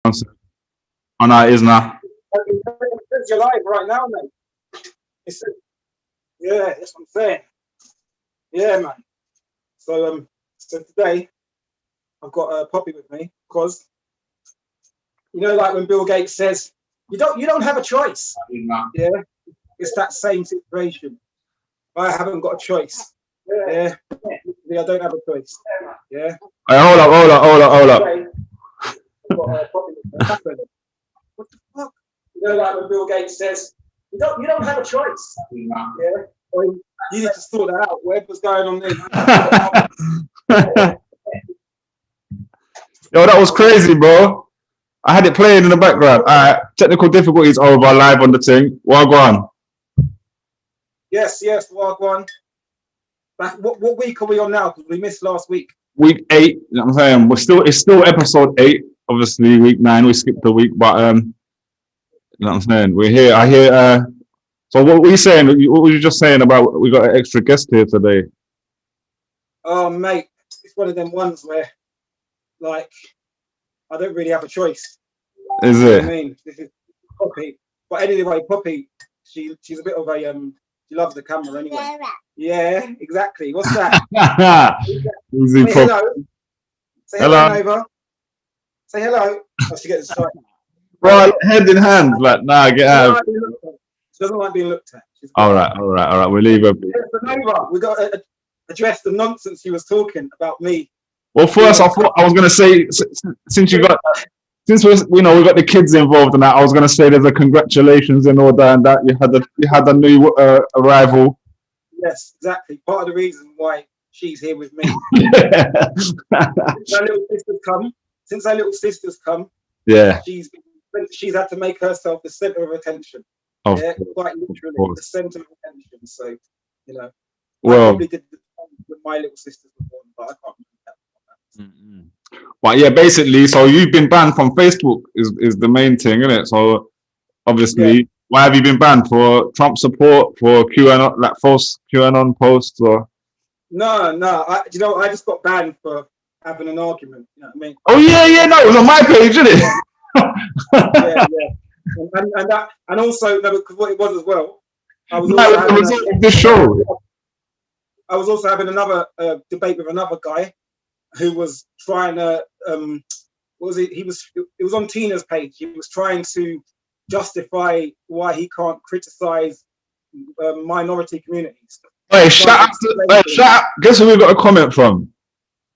Oh no, it is now. It's your live right now, mate. It's, yeah, that's what I'm saying. Yeah, man. So today I've got a Poppy with me because like when Bill Gates says you don't have a choice. Yeah, it's that same situation. I haven't got a choice. Yeah, I don't have a choice. Yeah. Hey, hold up. I've got a Poppy with me. What the fuck? Like when Bill Gates says you don't have a choice. Yeah. I mean, you need to sort that out. Whatever's going on there. Yo, that was crazy, bro. I had it playing in the background. All right, technical difficulties over live on the thing. Well, go on. Yes, Wagwan. What week are we on now? Because we missed last week. Week 8. You know what I'm saying? It's still episode 8. Obviously, week 9 we skipped a week, but you know what I'm saying? We're here. I hear. So what were you saying? What were you just saying about we got an extra guest here today? Oh, mate, it's one of them ones where, like, I don't really have a choice. Is it? I mean, this is Poppy. But anyway, Poppy, she's a bit of a she loves the camera anyway. Terra. Yeah, exactly. What's that? Easy, Say hello. Say hello, Nova. Say hello. Oh, she gets excited. Bro, hand in hand, like, nah, get out. She doesn't like being looked at. All right. We'll leave her. Nova, we got to address the nonsense she was talking about me. Well, first, I thought I was going to say, since we got the kids involved in that, I was going to say there's a congratulations in order and that you had a new arrival. Yes, exactly. Part of the reason why she's here with me. Since our little sisters come, yeah, she's had to make herself the center of attention. Yeah, quite literally the center of attention. So, I probably did the same when my little sisters were born, but I can't remember that. But yeah, basically, so you've been banned from Facebook is the main thing, isn't it? So obviously, why have you been banned? For Trump support, for QAnon, like false QAnon posts, or? No. I just got banned for having an argument. You know what I mean? Oh yeah. No, it was on my page, isn't it? Yeah. And also, no, because what it was as well, I was also having another debate with another guy who was trying to it was on Tina's page. He was trying to justify why he can't criticize minority communities. Hey, shout out. Guess who we got a comment from?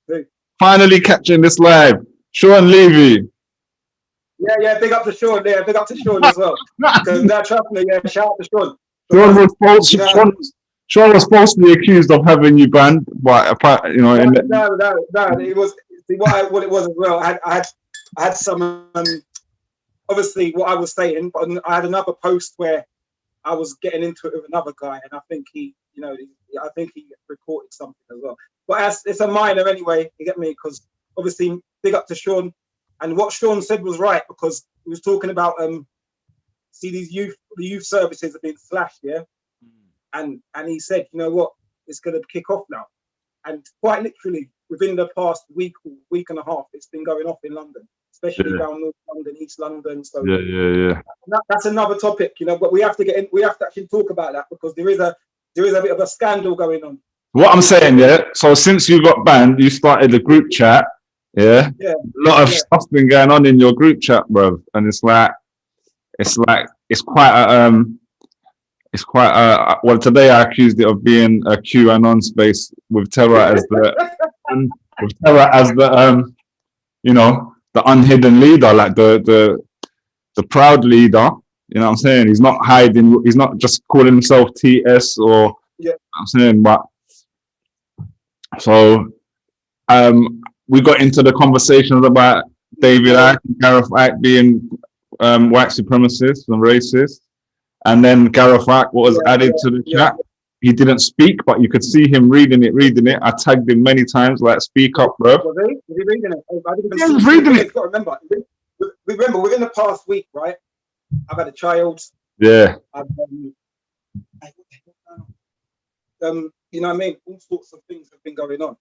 Who? Finally catching this live. Sean Levy. Yeah, big up to Sean. Yeah, big up to Sean as well. Because trust me, shout out to Sean. Sean was falsely accused of having you banned, but No. It was what it was as well. I had some obviously what I was saying, but I had another post where I was getting into it with another guy, and I think he reported something as well. But it's a minor anyway. You get me? Because obviously, big up to Sean, and what Sean said was right because he was talking about the youth services are being slashed, yeah. And he said, you know what, it's going to kick off now. And quite literally, within the past week and a half, it's been going off in London, especially down North London, East London. So that's another topic, but we have to actually talk about that because there is a bit of a scandal going on. What I'm saying, so since you got banned, you started a group chat, a lot of stuff's been going on in your group chat, bro. And it's quite well, today I accused it of being a QAnon space with Terra as the the unhidden leader, like the proud leader. You know what I'm saying? He's not hiding. He's not just calling himself TS or. Yeah. I'm saying, but so we got into the conversations about David Icke and Gareth Icke being white supremacists and racists. And then Gareth Icke was added to the chat. He didn't speak, but you could see him reading it. I tagged him many times, like, speak up, bro. Was he reading it? I didn't even he was reading it. You've got to remember, within the past week, right? I've had a child. Yeah. You know what I mean? All sorts of things have been going on.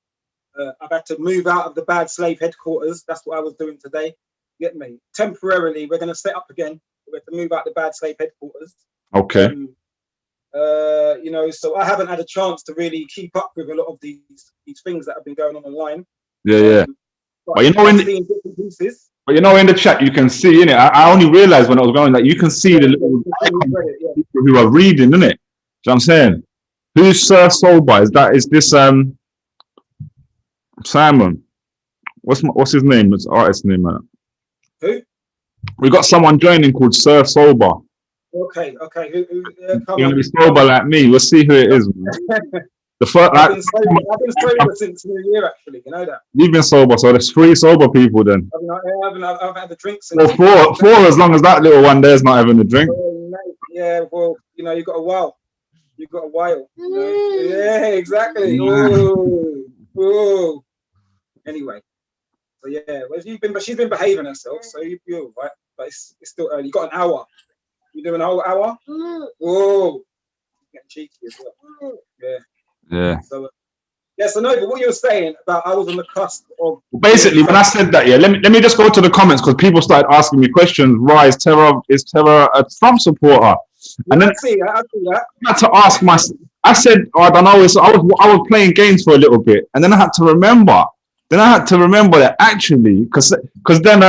I've had to move out of the bad slave headquarters. That's what I was doing today. Get me? Temporarily, we're going to set up again. We have to move out the bad slave headquarters. Okay. You know, so I haven't had a chance to really keep up with a lot of these things that have been going on online. Yeah. But you know, I'm seeing different pieces. But you know, in the chat you can see in it. I only realized when I was going that you can see the little people who are reading, innit? Do you know what I'm saying? Who's Sir Solba? Is this Simon? What's his name? What's the artist's name, man? Who? We got someone joining called Sir Solba. Okay. You're gonna be sober like me. We'll see who it is, man. The first, I've been sober since New Year, actually. You know that. You've been sober, so there's 3 sober people then. I've had a drink since. Well, four as long as that little one there's not having a drink. Yeah, well, you know, you've got a while. You know? Yeah, exactly. Ooh. Anyway, so yeah, she's been behaving herself, so you're all right. But it's still early. You got an hour. You doing a whole hour? Oh, getting cheeky as well. Yeah. So, no, but what you were saying about I was on the cusp of. Basically, when I said that, yeah, let me just go to the comments because people started asking me questions. Why is Terra a Trump supporter? And then I see that. I had to ask myself. I said, I don't know. I was playing games for a little bit, and then I had to remember. That actually, because then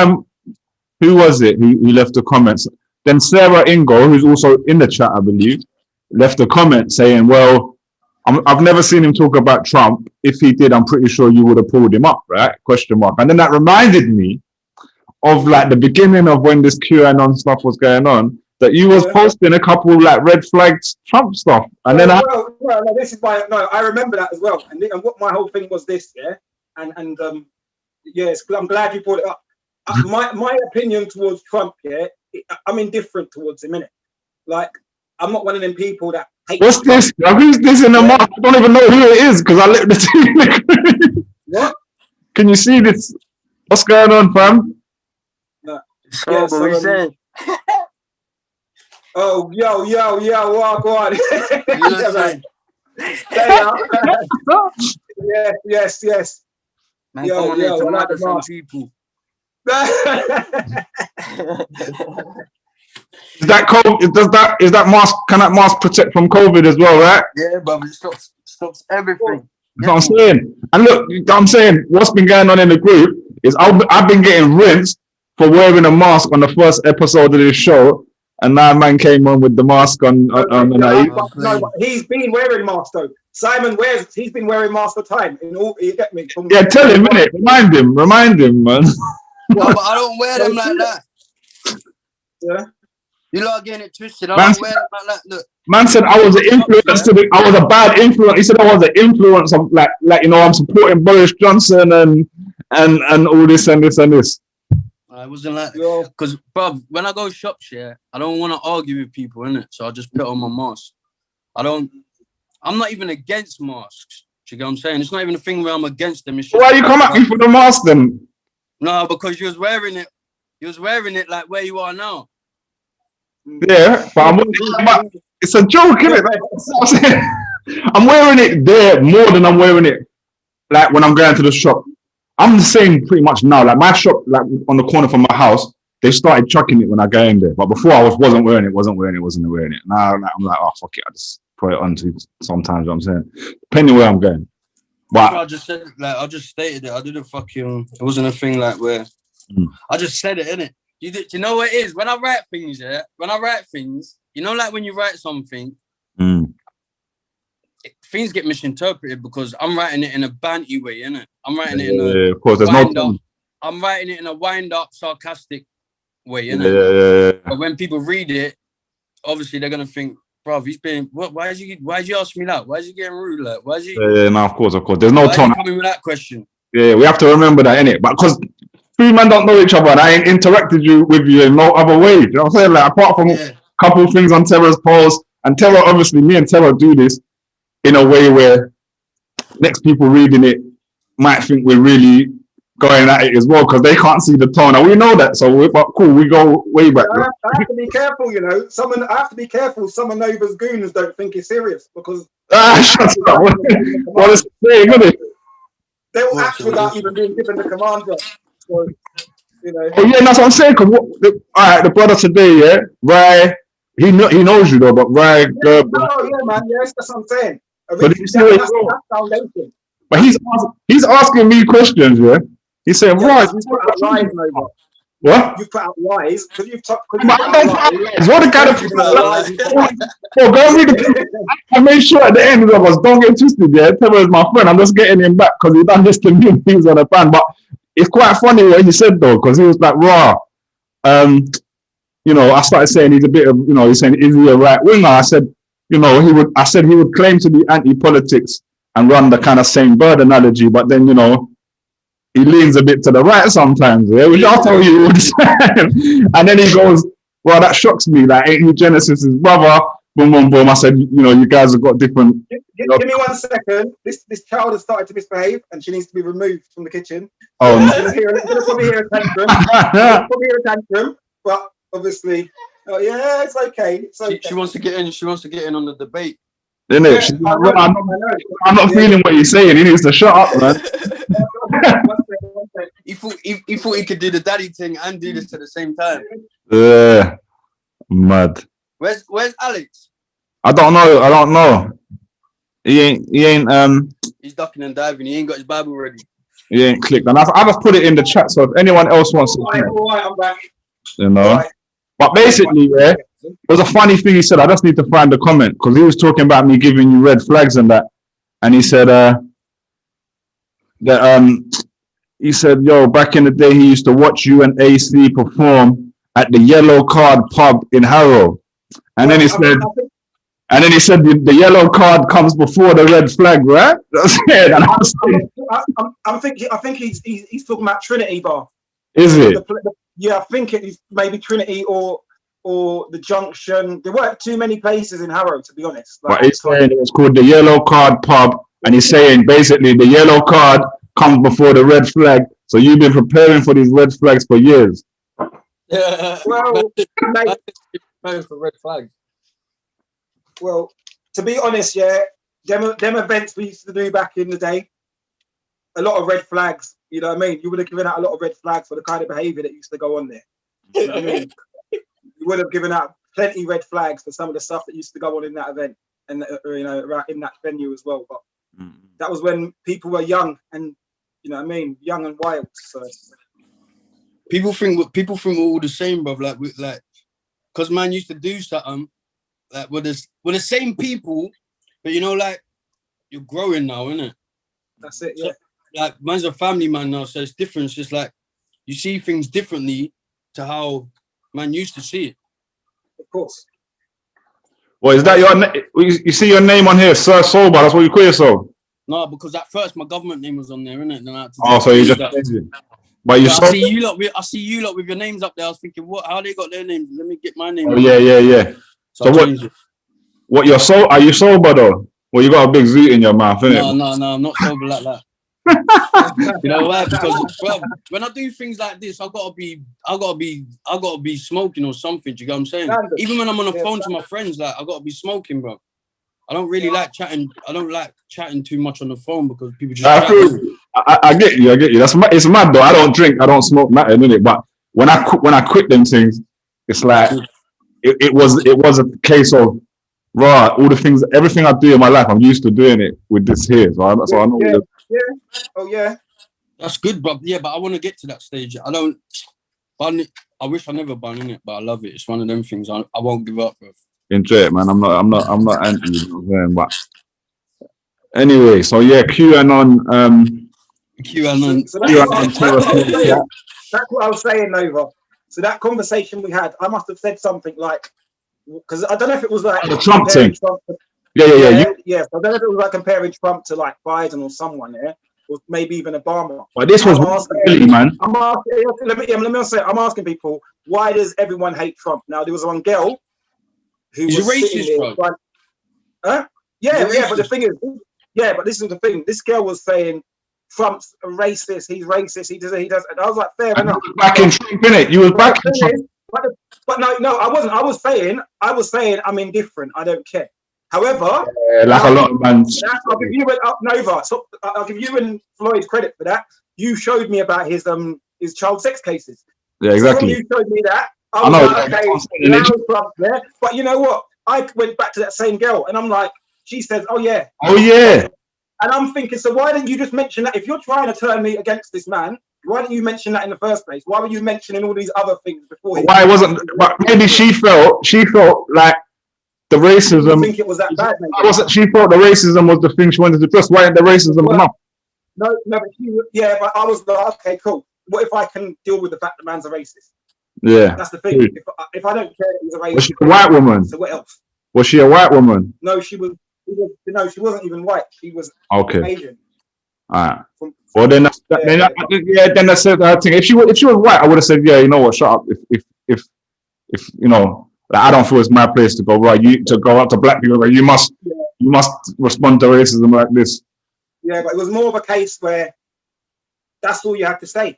who was it who left the comments? Then Sarah Ingo, who's also in the chat, I believe, left a comment saying, well, I've never seen him talk about Trump. If he did, I'm pretty sure you would have pulled him up, right? Question mark. And then that reminded me of like the beginning of when this QAnon stuff was going on, that you was posting a couple like red flags Trump stuff. And then this is why I remember that as well. And what my whole thing was this, yeah? And yes, I'm glad you brought it up. My opinion towards Trump, yeah, I'm indifferent towards him, innit? Like, I'm not one of them people that hate. What's Trump. This? Who's this in the mark? I don't even know who it is because I let the team. What? Can you see this? What's going on, fam? No. So we said. Oh, yo, walk on. You know what I'm Yes. Man, come on here to murder some people. Is that mask? Can that mask protect from COVID as well, right? Yeah, but it stops everything. That's what I'm saying. And look, I'm saying what's been going on in the group is I've been getting rinsed for wearing a mask on the first episode of this show, and now man came on with the mask on. No, but he's been wearing masks though. Simon he's been wearing masks for time. You get me? Yeah, tell him, innit? Remind him, man. No, but I don't wear them like that. Yeah. You lot are getting it twisted. I don't wear them like that. Look. Man said I was an influence I was a bad influence. He said I was an influence of like you know, I'm supporting Boris Johnson and all this and this and this. I wasn't like that. Because, bruv, when I go shops, yeah, I don't want to argue with people, innit? So I just put on my mask. I'm not even against masks. Do you get what I'm saying? It's not even a thing where I'm against them. It's just why you come at me for the mask then? No, because you was wearing it. You was wearing it like where you are now. Yeah, but it's a joke, isn't it? I'm wearing it there more than I'm wearing it like when I'm going to the shop. I'm the same pretty much now. Like my shop, like on the corner from my house, they started chucking it when I go in there. But before I wasn't wearing it. Now like, I'm like, oh fuck it, I just put it on to sometimes. What I'm saying, depending where I'm going. But I just said it, like I just stated it. I didn't fucking. It wasn't a thing like where I just said it, innit? You know what it is? When I write things, you know, like when you write something, things get misinterpreted because I'm writing it in a banty way, innit? I'm writing it in a of course, there's no. I'm writing it in a wind-up, sarcastic way, innit? But when people read it, obviously they're gonna think, bruv, he's been. What? Why did you ask me that? Why is he getting rude? Like, why is he? No, of course. There's no tone. Why coming with that question? Yeah, we have to remember that, innit? But because three men don't know each other, and I ain't interacted with you in no other way. You know what I'm saying? Like apart from a couple of things on Terra's post, and Terra, obviously, me and Terra do this in a way where next people reading it might think we're really going at it as well because they can't see the tone, and we know that. So, but cool, we go way back. I have to be careful, you know. I have to be careful. Some of Nova's goons don't think it's serious because shut up. What is it saying, isn't it? They will act without even being given the command. So, You know. Oh yeah, that's what I'm saying. Cause all right, the brother today, yeah, right. He knows you though, but right, Yeah, oh yeah, man. Yes, that's what I'm saying. but you see what That's foundation. but he's asking me questions, yeah. He's saying, Yeah, right, you put out lies, Nova. what? You put out lies because you've talked. But I don't put out lies. What the kind of go read the. I made sure at the end of us, don't get twisted, yeah. Terra is my friend. I'm just getting him back because he done this to me and things on the fan. But it's quite funny what he said though, because he was like, raw. You know, I started saying he's a bit of, you know, he's saying, is he a right winger? I said, you know, I said he would claim to be anti-politics and run the kind of same bird analogy, but then, you know, he leans a bit to the right sometimes, yeah, which I'll tell you what he's saying. And then he goes, well, that shocks me. Like, ain't he Genesis's brother? Boom, boom, boom. I said, you know, you guys have got different. Give me 1 second. This child has started to misbehave and she needs to be removed from the kitchen. Oh, no. You're going to probably hear a tantrum. Probably hear a tantrum, but obviously, yeah, it's okay. It's okay. She wants to get in. She wants to get in on the debate. Isn't it? Yeah, I'm not feeling what he's saying. He needs to shut up, man. He thought he could do the daddy thing and do this at the same time. Yeah, mad. Where's Alex? I don't know. He ain't. He's ducking and diving. He ain't got his Bible ready. He ain't clicked. And I just put it in the chat. So if anyone else wants to, all right, I'm back. You know. Right. But basically, yeah, it was a funny thing he said. I just need to find the comment because he was talking about me giving you red flags and that, and he said he said, yo, back in the day, he used to watch you and AC perform at the Yellow Card pub in Harrow. And then he said, the yellow card comes before the red flag, right? That's it. And I think he's talking about Trinity Bar. Is it? Yeah, I think it is maybe Trinity or the Junction. There weren't too many places in Harrow, to be honest. Like, but he's saying it's called the Yellow Card pub, and he's saying basically the yellow card comes before the red flag. So you've been preparing for these red flags for years. Yeah. Well, preparing for red flags. Well, to be honest, yeah, them events we used to do back in the day, a lot of red flags. You know what I mean? You would have given out a lot of red flags for the kind of behaviour that used to go on there. You know what I mean? You would have given out plenty red flags for some of the stuff that used to go on in that event and you know, right in that venue as well. But that was when people were young and, you know what I mean, young and wild. So people think we're all the same, bro. Like because man used to do something like we're the same people, but you know, like you're growing now, innit? That's it, yeah. So, like man's a family man now, so it's different. It's just like you see things differently to how man used to see it. Of course. Well, is that your name? You see your name on here, Sir Sober? That's what you call yourself? No, because at first my government name was on there, innit? Then I had to so you just changed it. But you I see you lot with your names up there. I was thinking, what? How they got their names? Let me get my name. Oh yeah. So what? Are you sober though? Well, you got a big zoot in your mouth, innit? No, I'm not sober like that. You know why? Because bro, when I do things like this, I gotta be smoking or something. Do you get what I'm saying? Even when I'm on the phone to my friends, like I gotta be smoking, bro. I don't really like chatting. I don't like chatting too much on the phone because people just. I get you. It's mad though. I don't drink. I don't smoke nothing, innit? But when I quit them things, it's like it was a case of raw. All the things, everything I do in my life, I'm used to doing it with this here. So I know. Yeah. Oh yeah. That's good, bro. Yeah, but I want to get to that stage. I don't. I wish I never bun in it, but I love it. It's one of them things. I won't give up, bro. Enjoy it, man. I'm not anti. You know what I'm saying? But anyway, so yeah, QAnon. That's what I was saying, Nova. So that conversation we had, I must have said something like, because I don't know if it was like the Trump thing. Yeah. Yeah. So I don't know if it was like comparing Trump to like Biden or someone, yeah, or maybe even Obama. But this was really, man. Let me say, I'm asking people, why does everyone hate Trump? Now there was one girl who was racist, bro. Like, huh? Yeah. But the thing is, but this is the thing. This girl was saying Trump's a racist. He's racist. He does. And I was like, fair enough. Back in Trump, innit? You was back in Trump. But no, I wasn't. I was saying I'm indifferent. I don't care. However, like a lot of man. I'll give you Nova. I'll give you and Floyd credit for that. You showed me about his child sex cases. Yeah, So exactly. when you showed me that, I I was know. like, okay, now Trump's there. But you know what? I went back to that same girl, and I'm like, she says, oh yeah. Oh yeah. And I'm thinking, so why didn't you just mention that? If you're trying to turn me against this man, why didn't you mention that in the first place? Why were you mentioning all these other things before? Why wasn't? But maybe she felt like the racism. You think it was that bad? Maybe. She thought the racism was the thing she wanted to address. Why ain't the racism enough? No, but but I was like, okay, cool. What if I can deal with the fact the man's a racist? Yeah, that's the thing. If I don't care that he's a racist, was she a white woman? So what else? Was she a white woman? No, she was. No, she wasn't even white. She was Asian. All right. Well, then that's the thing. If she was white, I would have said, yeah, you know what, shut up. If you know, like, I don't feel it's my place to go right. You to go up to black people, you must respond to racism like this. Yeah, but it was more of a case where that's all you had to say. Do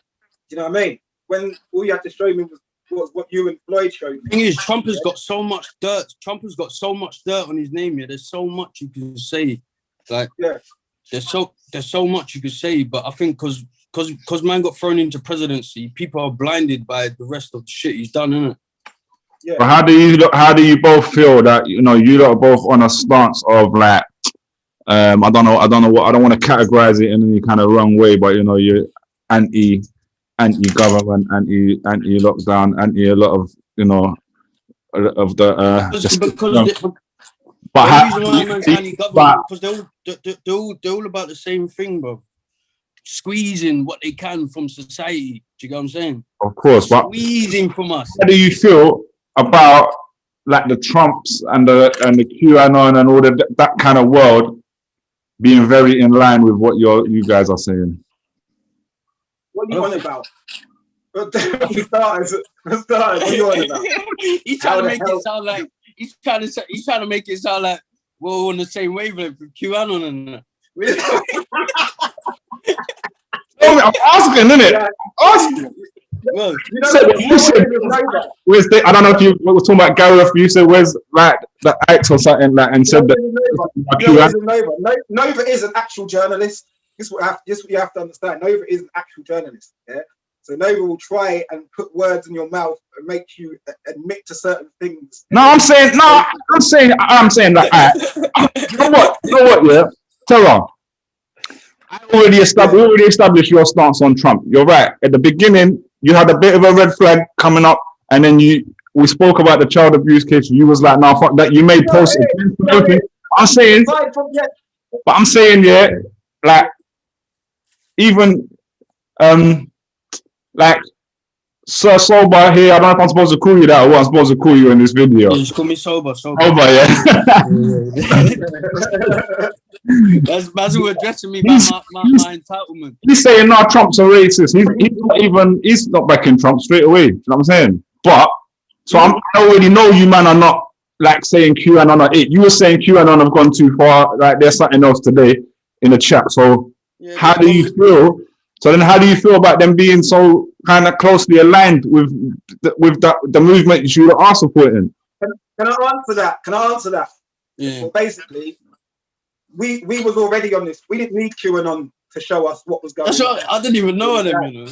you know what I mean? When all you had to show me was what you and Floyd showed me. The thing is, Trump has got so much dirt. Trump has got so much dirt on his name. Yeah, there's so much you can say. Like, there's so much you can say. But I think because man got thrown into presidency, people are blinded by the rest of the shit he's done, innit? Yeah. But how do you both feel that you lot are both on a stance of like, I don't know what, I don't want to categorize it in any kind of wrong way, but you're anti-government, anti-lockdown, anti a lot of of the but the reason why man's anti-government because they're all about the same thing, bro. Squeezing what they can from society. Do you get what I'm saying? Of course, but squeezing from us. How do you feel about like the Trumps and the QAnon and all that kind of world being very in line with what you guys are saying? What are you on about? For starters, what are you on about? He's trying to make it sound like he's trying to make it sound like we're all on the same wavelength with QAnon and that. I'm asking, innit? Yeah. Asking. Well, where's I don't know if you were talking about Gareth. You said where's like the X or something like, and said that Nova is an actual journalist. This is what you have to understand. Nova is an actual journalist. Yeah. So Nova will try and put words in your mouth and make you admit to certain things. I'm saying that. You know what? Yeah, Terra. We already established your stance on Trump. You're right. At the beginning, you had a bit of a red flag coming up, and then we spoke about the child abuse case. You was like, "No, fuck that." You made posts. I'm saying, yeah, like even like Sir Sober here. I don't know if I'm supposed to call you that or what I'm supposed to call you in this video. You just call me Sober, yeah. That's who addressing me by my entitlement. He's saying, no, Trump's a racist. He's not backing Trump straight away. You know what I'm saying? But so I already know you man are not like saying QAnon are it. You were saying QAnon have gone too far. Like there's something else today in the chat. So how do you feel? So then how do you feel about them being so kind of closely aligned with the movement you are supporting? Can I answer that? Yeah. Well, basically, we was already on this. We didn't need QAnon to show us what was going on. I didn't even know them, you know.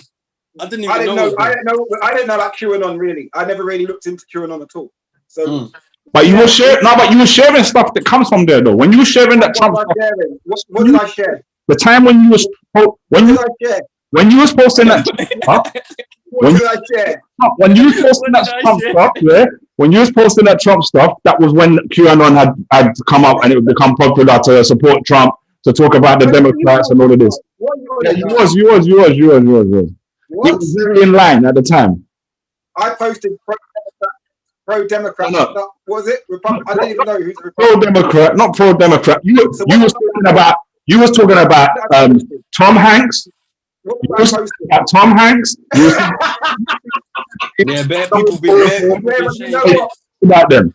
I didn't know about QAnon really. I never really looked into QAnon at all. So But you were sharing stuff that comes from there though. When you were sharing that Trump stuff, what did I share? The time when you was posting that when you was posting that Trump stuff, yeah. When you was posting that Trump stuff, that was when QAnon had come up and it would become popular to support Trump, to talk about the Democrats and all of this. Yeah, you was. It was very in line at the time. I posted pro-Democrat. No. What was it? I didn't even know who's pro-Democrat, not pro-Democrat. You was talking about Tom Hanks. Tom Hanks. Yeah, bad people be saying about them.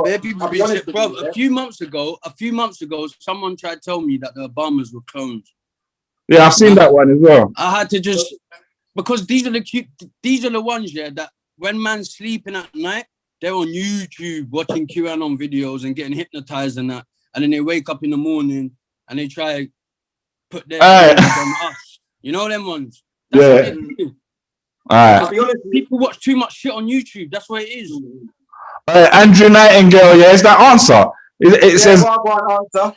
Bad people be saying, bro. A few months ago, someone tried to tell me that the Obamas were clones. Yeah, I've seen that one as well. I had to just because these are the ones, yeah, that when man's sleeping at night, they're on YouTube watching QAnon videos and getting hypnotized and that, and then they wake up in the morning and they try to put their hands on us. You know them ones? That's All I'll be honest. People watch too much shit on YouTube. That's what it is. right. Andrew Nightingale, yeah, is that answer? It says answer.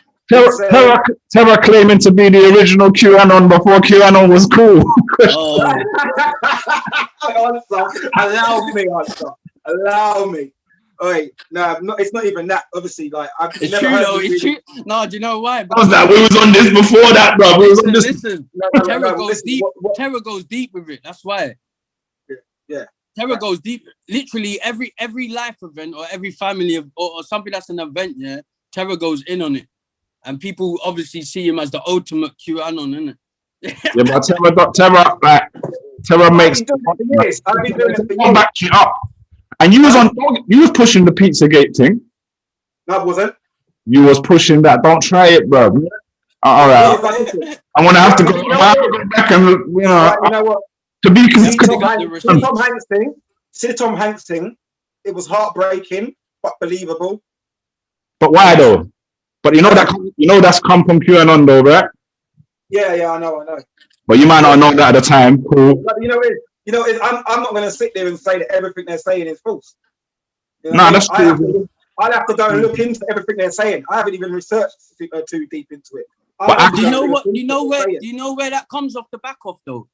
Terra claiming to be the original QAnon before QAnon was cool. Allow me. Alright, no, it's not even that. Obviously, like it's true though. It's true. No, do you know why? We was on this before that, bro. Listen. Terra goes deep. Terra goes deep with it. That's why. Yeah. Terra goes deep. Literally every life event or every family or something that's an event. Yeah, Terra goes in on it. And people obviously see him as the ultimate QAnon, innit? Yeah, but Terra makes I've been doing it for years. Back you up. And you was pushing the Pizzagate thing. No, I wasn't. You was pushing that. Don't try it, bro. All right. I'm gonna have to go back and you know what? To be See Tom Hanks thing. It was heartbreaking but believable. But why though? But you know that's come from QAnon though, right? Yeah, I know. But you might not know that at the time. Cool. But I'm not going to sit there and say that everything they're saying is false. That's true. I'll have to go and look into everything they're saying. I haven't even researched too deep into it. But do you know what? You know where that comes off the back of though?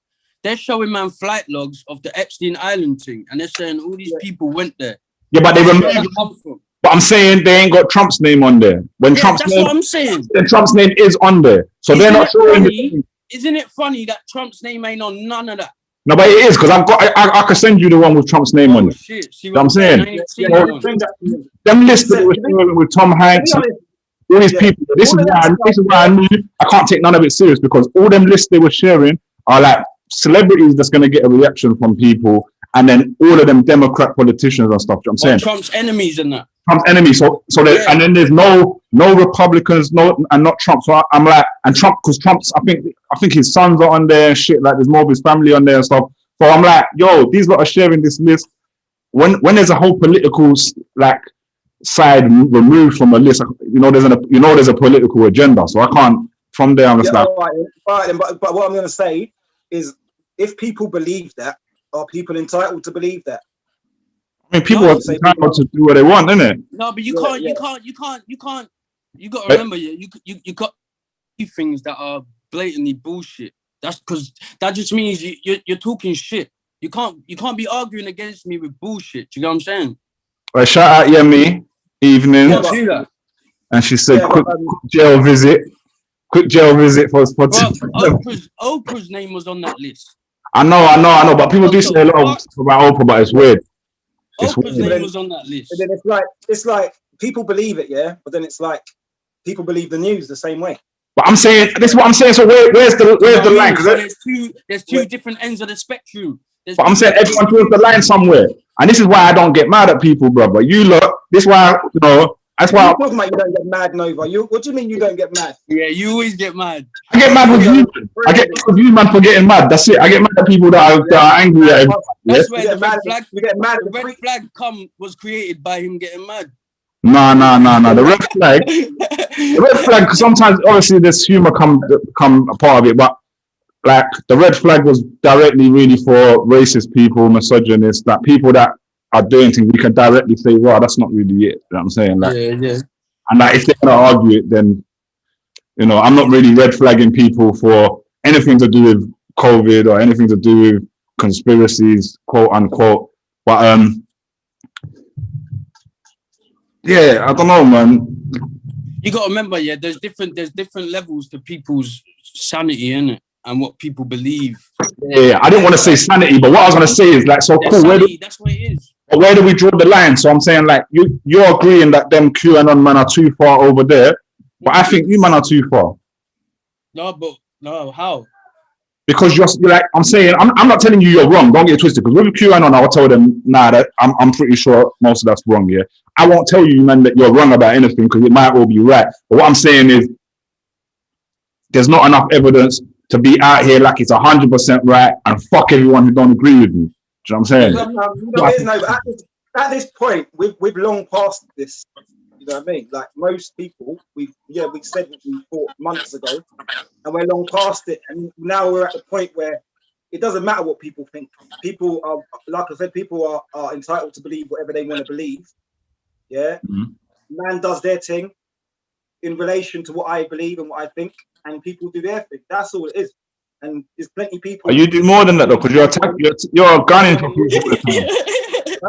They're showing man flight logs of the Epstein Island thing, and they're saying all these people went there. Yeah, but they removed. But I'm saying they ain't got Trump's name on there. What I'm saying. Trump's name is on there, so they're not showing. Isn't it funny that Trump's name ain't on none of that? No, but it is because I can send you the one with Trump's name on it. Shit. See what I'm saying? Them lists that were showing with Tom Hanks, all these people. This is why I knew I can't take none of it serious because all them lists they were sharing are like celebrities that's going to get a reaction from people, and then all of them Democrat politicians and stuff. You know what I'm saying Trump's enemies and that. Trump's enemies. And then there's no Republicans, and not Trump. So I'm like, and Trump, because Trump's, I think his sons are on there and shit. Like there's more of his family on there and stuff. So I'm like, yo, these lot are sharing this list. When there's a whole political like side removed from a list, there's a political agenda. So I can't from there. I'm just like, but what I'm gonna say is, if people believe that, are people entitled to believe that? I mean, people are entitled to do what they want, isn't it? No, but you can't. You got to remember, you got things that are blatantly bullshit. That's because that just means you're talking shit. You can't be arguing against me with bullshit. Do you know what I'm saying? Right, shout out Yemi, evening. And she said, quick jail visit. Quick jail visit for Oprah's name was on that list. I know, but people do say a lot of stuff about Oprah, but it's weird. Oprah's name was on that list. And then it's like people believe it, yeah, but then it's like people believe the news the same way. But I'm saying this is what I'm saying. So where's the line? So there's two different ends of the spectrum. But I'm saying everyone draws the line somewhere, and this is why I don't get mad at people, bro. But you look, this is why that's why. You're talking about you don't get mad, Nova. What do you mean you don't get mad? Yeah, you always get mad. I get mad with you. I get mad with you, man, for getting mad. That's it. I get mad at people that are angry at him. That's where the red flag was created by him getting mad. No. The red flag. Sometimes, obviously, there's humor come a part of it, but like the red flag was directly really for racist people, misogynists, that people that are doing things. We can directly say, "Wow, that's not really it." You know what I'm saying? Like, yeah. And like, if they're gonna argue it, then I'm not really red flagging people for anything to do with COVID or anything to do with conspiracies, quote unquote. But yeah, I don't know, man. You got to remember, there's different levels to people's sanity, innit? And what people believe. Yeah, I didn't want to say sanity, but what I was gonna say is like, so cool. That's what it is. Where do we draw the line? So I'm saying, like, you're agreeing that them QAnon man are too far over there, but I think you man are too far. No, how? Because you're like, I'm saying, I'm not telling you you're wrong. Don't get it twisted. Because with QAnon, I'll tell them, nah, that I'm pretty sure most of that's wrong. Yeah, I won't tell you, man, that you're wrong about anything because it might all be right. But what I'm saying is, there's not enough evidence to be out here like it's 100% right and fuck everyone who don't agree with me. Do you know what I'm saying? At this point, we've long passed this. You know what I mean? Like most people, we said what we thought months ago, and we're long past it. And now we're at the point where it doesn't matter what people think. People are, like I said, people are entitled to believe whatever they want to believe. Yeah, man does their thing in relation to what I believe and what I think, and people do their thing. That's all it is. And there's plenty of people. Are you do more than that though? Because you're gunning for people all the time.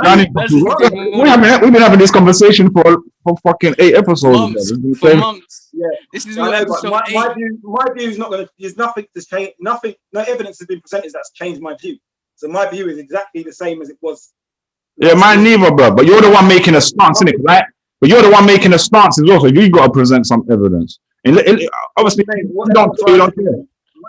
Gunning for people. We've been having this conversation for fucking 8 episodes. For months. Yeah, this is my view is not going to. There's nothing to change. Nothing. No evidence has been presented that's changed my view. So my view is exactly the same as it was. Yeah, mine neither, bro. But you're the one making a stance, isn't it? Right? But you're the one making a stance as well. So you got to present some evidence. And obviously, you don't care.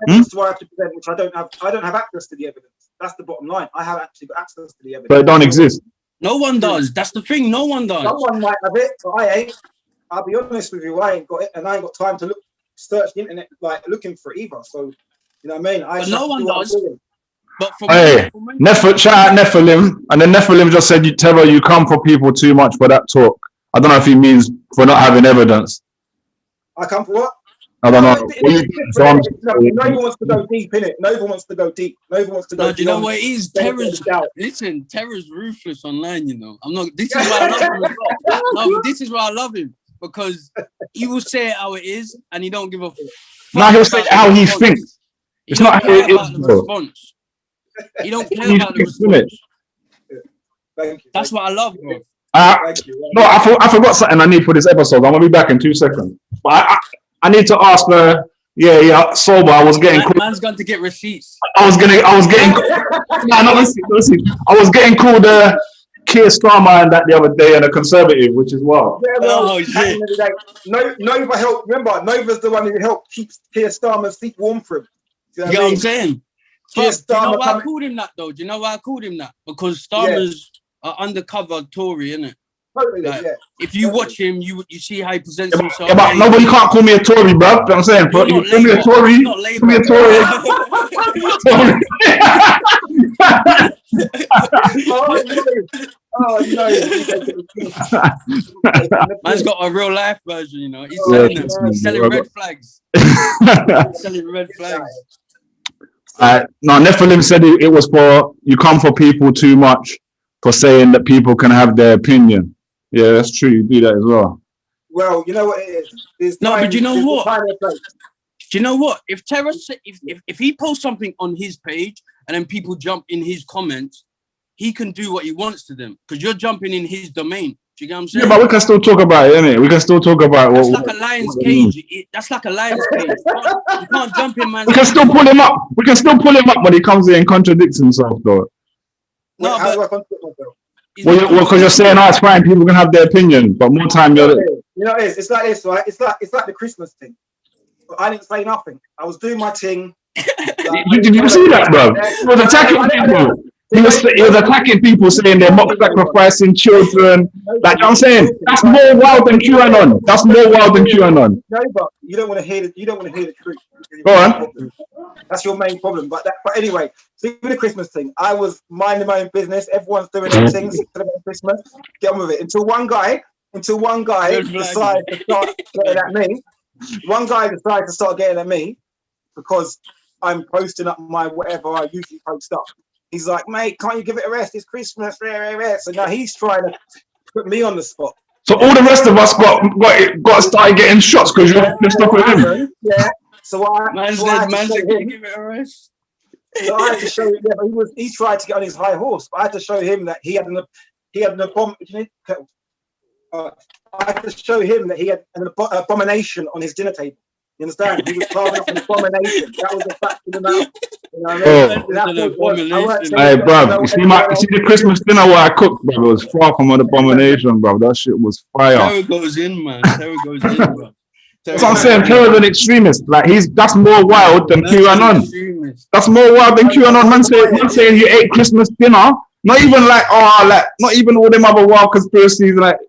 That's why I have to present, which I don't have access to the evidence. That's the bottom line. I have actually got access to the evidence. But it don't exist. No one does. That's the thing. No one does. Someone might have it, but I ain't. I'll be honest with you. I ain't got it, and I ain't got time to search the internet like looking for it either. So, you know what I mean? But no one does. But shout out Nephilim, and then Nephilim just said, Terra, you come for people too much for that talk. I don't know if he means for not having evidence. I come for what? I don't know. Nobody wants to go deep in it. Nobody wants to go deep. Nobody wants to go. Do you know what it is? Terra's ruthless online. You know, I'm not. This is why I love him. No, but this is why I love him, because he will say it how it is, and he don't give a. No, he'll say how he thinks. It's not how it is. Response. He don't care about the response. Thank you. That's what I love, bro. No, I forgot something I need for this episode. I'm gonna be back in 2 seconds. But I need to ask her. Yeah, sober. I was getting. Man's going to get receipts. I was getting. Listen. I was getting called Keir Starmer and that the other day, and a conservative, which is wild. Yeah, well, shit. Nova helped. Remember, Nova's the one who helped keep Keir Starmer's seat warm for him. You know what I'm saying? Do you know why I called him that though? Do you know why I called him that? Because Starmer's an undercover Tory, innit? Totally, like, if you watch him, you see how he presents himself. Yeah, but nobody can't call me a Tory, bro. You know what I'm saying? Call me a Tory. Call me a Tory. Oh no! Man's got a real life version, you know. He's selling them. He's selling red flags. Selling red flags. No, Nephilim said it was for you come for people too much for saying that people can have their opinion. Yeah, that's true. You do that as well. Well, you know what it is. But you know what? Do you know what? If Terra, if he posts something on his page and then people jump in his comments, he can do what he wants to them because you're jumping in his domain. Do you get what I'm saying? Yeah, but we can still talk about it, innit? We can still talk about that's like a lion's cage. That's like a lion's cage. You can't jump in, man. We can still pull him up. We can still pull him up when he comes in and contradicts himself, though. No, how do I contradict myself? Well, because you're saying, it's fine. People can have their opinion, but more time you're. You know, it's like this, right? It's like the Christmas thing. I didn't say nothing. I was doing my thing. Did you see that, bro? He was attacking people. He was attacking people, saying they're mock sacrificing children. Like I'm saying, that's more wild than QAnon. That's more wild than QAnon. No, but you don't want to hear the truth. Go on. That's your main problem. But anyway, see with the Christmas thing, I was minding my own business. Everyone's doing their things, celebrating Christmas. Get on with it. Until one guy decided to start getting at me. One guy decided to start getting at me because I'm posting up my whatever I usually post up. He's like, mate, can't you give it a rest? It's Christmas, So now he's trying to put me on the spot. So all the rest of us got started getting shots because you're stuck with him. Yeah. So man said, can you give it a rest? So I had to show him. Yeah, but he tried to get on his high horse. But I had to show him that he had an abomination on his dinner table. You understand? He was carving up an abomination. That was the fact of the matter. You know what I mean? Hey, bro, you see the Christmas dinner what I cooked, bro? It was far from an abomination, bro. That shit was fire. Terra goes in, man. Terra goes in, bro. That's what I'm saying. Terra's an extremist. Like that's more wild than QAnon. That's more wild than QAnon. Man saying you ate Christmas dinner. Not even not even all them other wild conspiracies. Like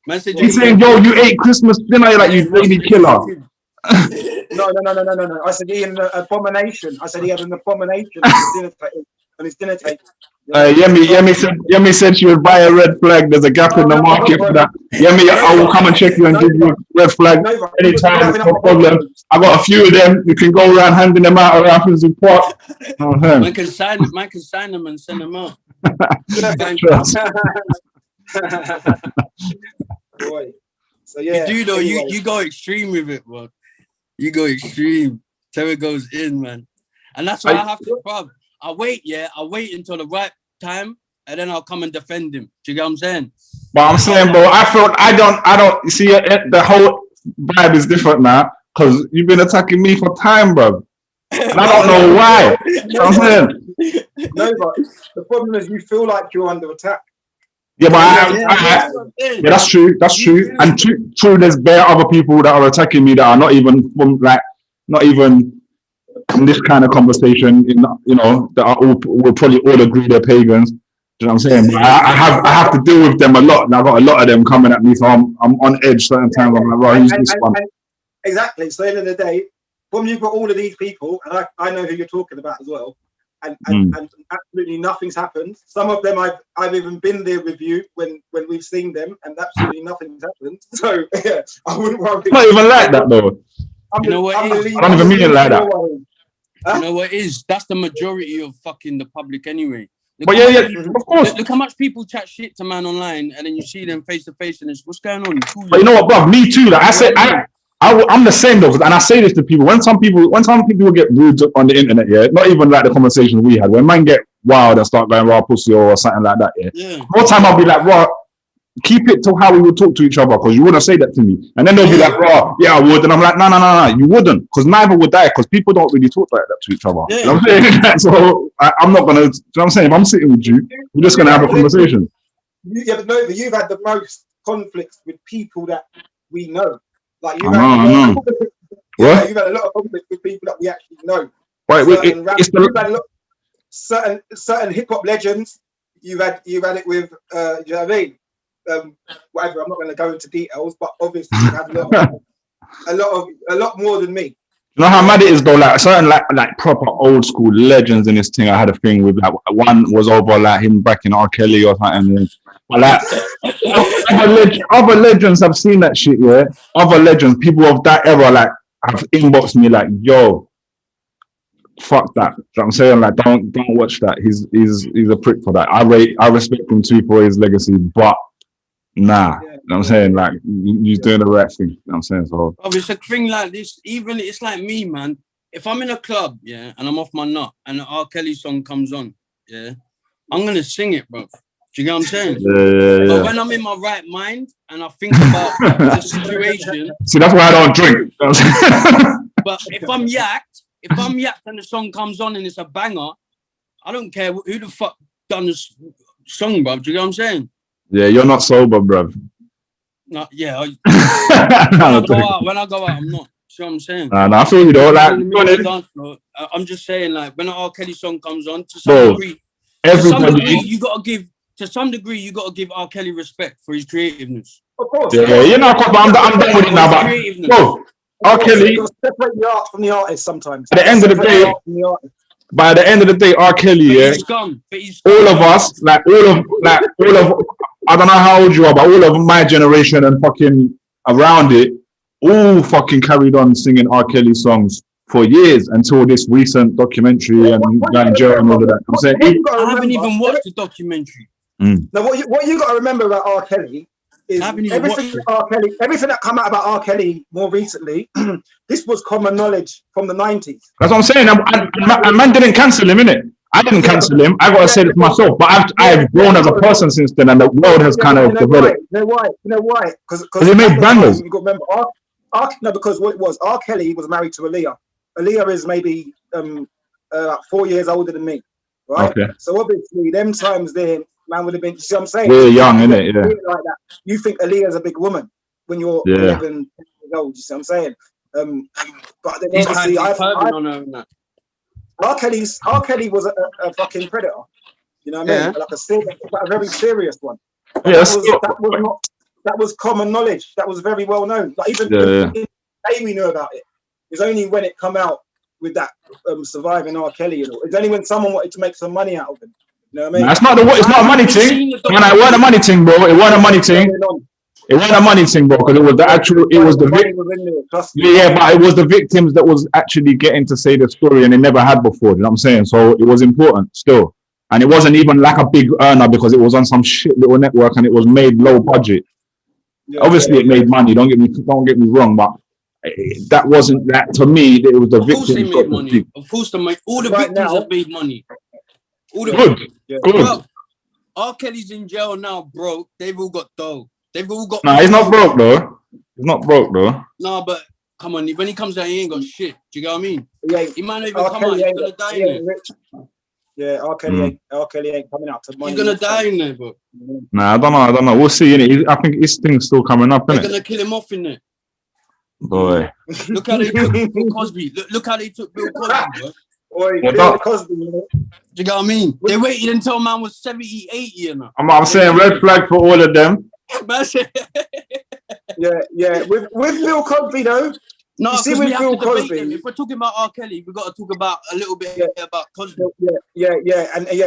he's saying, yo, you ate Christmas dinner. You're like you lady killer. No. I said he had an abomination. I said he had an abomination on his dinner table. on his dinner table. Yemi said she would buy a red flag. There's a gap in the market for that. Yemi, I will come and check you and give you a red flag anytime. No problem. I got a few of them. You can go around handing them out around Finsbury Park. Man can sign them and send them out. Boy. So yeah, you do though. Anyway. You go extreme with it, bro. You go extreme. Terra goes in, man, and that's why I have to, bro. I wait until the right time, and then I'll come and defend him. Do you get what I'm saying? But I'm saying, bro, I don't see it. The whole vibe is different now because you've been attacking me for time, bro. And I don't know why. You know what I'm saying? No, but the problem is you feel like you're under attack. Yeah, but yeah, that's true. That's true. And true, there's bare other people that are attacking me that are not even in this kind of conversation. That are will probably all agree they're pagans. Do you know what I'm saying? But I have to deal with them a lot, and I've got a lot of them coming at me, so I'm on edge certain times. I'm like, right, who's this one? Exactly. So at the end of the day, when you've got all of these people, and I know who you're talking about as well. And absolutely nothing's happened. Some of them I've even been there with you when we've seen them, and absolutely nothing's happened. So yeah, I wouldn't worry. Not even like that though. You know what? I don't even mean it like that. You know what it is? That's the majority of fucking the public anyway. But of course. Look how much people chat shit to man online, and then you see them face to face, and it's what's going on. Cool, but you know what, bro? Me too. Like I said, I'm the same though, and I say this to people. When some people get rude on the internet, yeah, not even like the conversation we had. When man get wild and start going raw pussy or something like that, yeah. More time I'll be like, raw, keep it to how we would talk to each other, because you wouldn't say that to me. And then they'll be like, raw, yeah, I would, and I'm like, no, you wouldn't, because neither would I, because people don't really talk like that to each other. Yeah. You know what I'm saying? So I'm not gonna. You know what I'm saying? If I'm sitting with you, we're just gonna have a conversation. But you've had the most conflicts with people that we know. Like you've had a lot of conflict with people that we actually know. Right, certain hip hop legends. You've had it with. Do you know what I mean? Whatever. I'm not going to go into details, but obviously you've had a lot more than me. You know how mad it is though? Like certain like proper old school legends in this thing. I had a thing with like one was over like him back in R. Kelly or something. But like other legends have seen that shit, yeah. Other legends, people of that era, like have inboxed me like, "Yo, fuck that." You know what I'm saying? Like, don't watch that. He's a prick for that. I respect him too for his legacy, but nah. You know what I'm saying? Like, he's doing the right thing. You know what I'm saying? So it's a thing like this. Even it's like me, man. If I'm in a club, yeah, and I'm off my nut, and the R. Kelly song comes on, yeah, I'm gonna sing it, bro. Do you get what I'm saying? Yeah. But when I'm in my right mind and I think about the situation. See, that's why I don't drink. But if I'm yacked and the song comes on and it's a banger, I don't care who the fuck done this song, bro. Do you get what I'm saying? Yeah, you're not sober, bro. No, yeah. When I go out, I'm not. See what I'm saying? Nah, I feel you though. Like, I'm just saying, like, when an R. Kelly song comes on, to some degree, you gotta give R. Kelly respect for his creativeness. Of course. Yeah, you know, I'm done with it now. But bro, R. Kelly, you gotta separate the art from the artist sometimes. At the end of the day, by the end of the day, R. Kelly, yeah, all of us, like all of, I don't know how old you are, but all of my generation and fucking around it, all fucking carried on singing R. Kelly songs for years until this recent documentary and guy in jail and all of that. I'm saying, I haven't even watched the documentary. Now, what you got to remember about R. Kelly is everything that come out about R. Kelly more recently. This was common knowledge from the 90s. That's what I'm saying. And man didn't cancel him, innit? I didn't cancel him. I gotta say it myself. But I've grown as a person since then, and the world has kind of developed. You know why? Because he made bangers. You got to remember, because what it was, R. Kelly was married to Aaliyah. Aaliyah is maybe 4 years older than me, right? Okay. So obviously, them times there, man would have been. You see what I'm saying? We're young, innit? Yeah. Like that. You think Aaliyah's a big woman when you're 11 years old. You see what I'm saying? But then obviously, R. Kelly was a fucking predator. You know what I mean? Like a very serious one. That was common knowledge. That was very well known. Like even we knew about it. It's only when it come out with that surviving R. Kelly. You know, it's only when someone wanted to make some money out of him. You know what I mean? Nah, it's not a money thing. Man, it wasn't a money thing, bro. It wasn't a money thing. It wasn't a money thing, bro, because it was the actual. It was the yeah, but it was the victims that was actually getting to say the story, and they never had before. You know what I'm saying? So it was important still, and it wasn't even like a big earner because it was on some shit little network and it was made low budget. Yeah, obviously, it made money. Don't get me wrong, but that wasn't that to me. It was the victims. Of course, they made money. Of course, they made all the victims have made money. All the good. Bro, R. Kelly's in jail now, bro. They've all got dough. They've all got. Nah, he's not broke though. He's not broke though. Nah, but come on, when he comes out, he ain't got shit. Do you get what I mean? He might not even come out. He's gonna die in there. Yeah, R. Kelly ain't coming out to money. He's gonna die in there, bro. Nah, I don't know. We'll see. Innit? I think his thing's still coming up. They're gonna kill him off in there. Boy, look how they took Bill Cosby. Look how they took Bill Cosby, bro. Bill Cosby, you know? Do you get what I mean? They waited until man was 78, you know. I'm saying red flag for all of them. yeah. With Bill Cosby though. No, because we have to debate them. If we're talking about R. Kelly, we've got to talk about a little bit about Cosby. Yeah.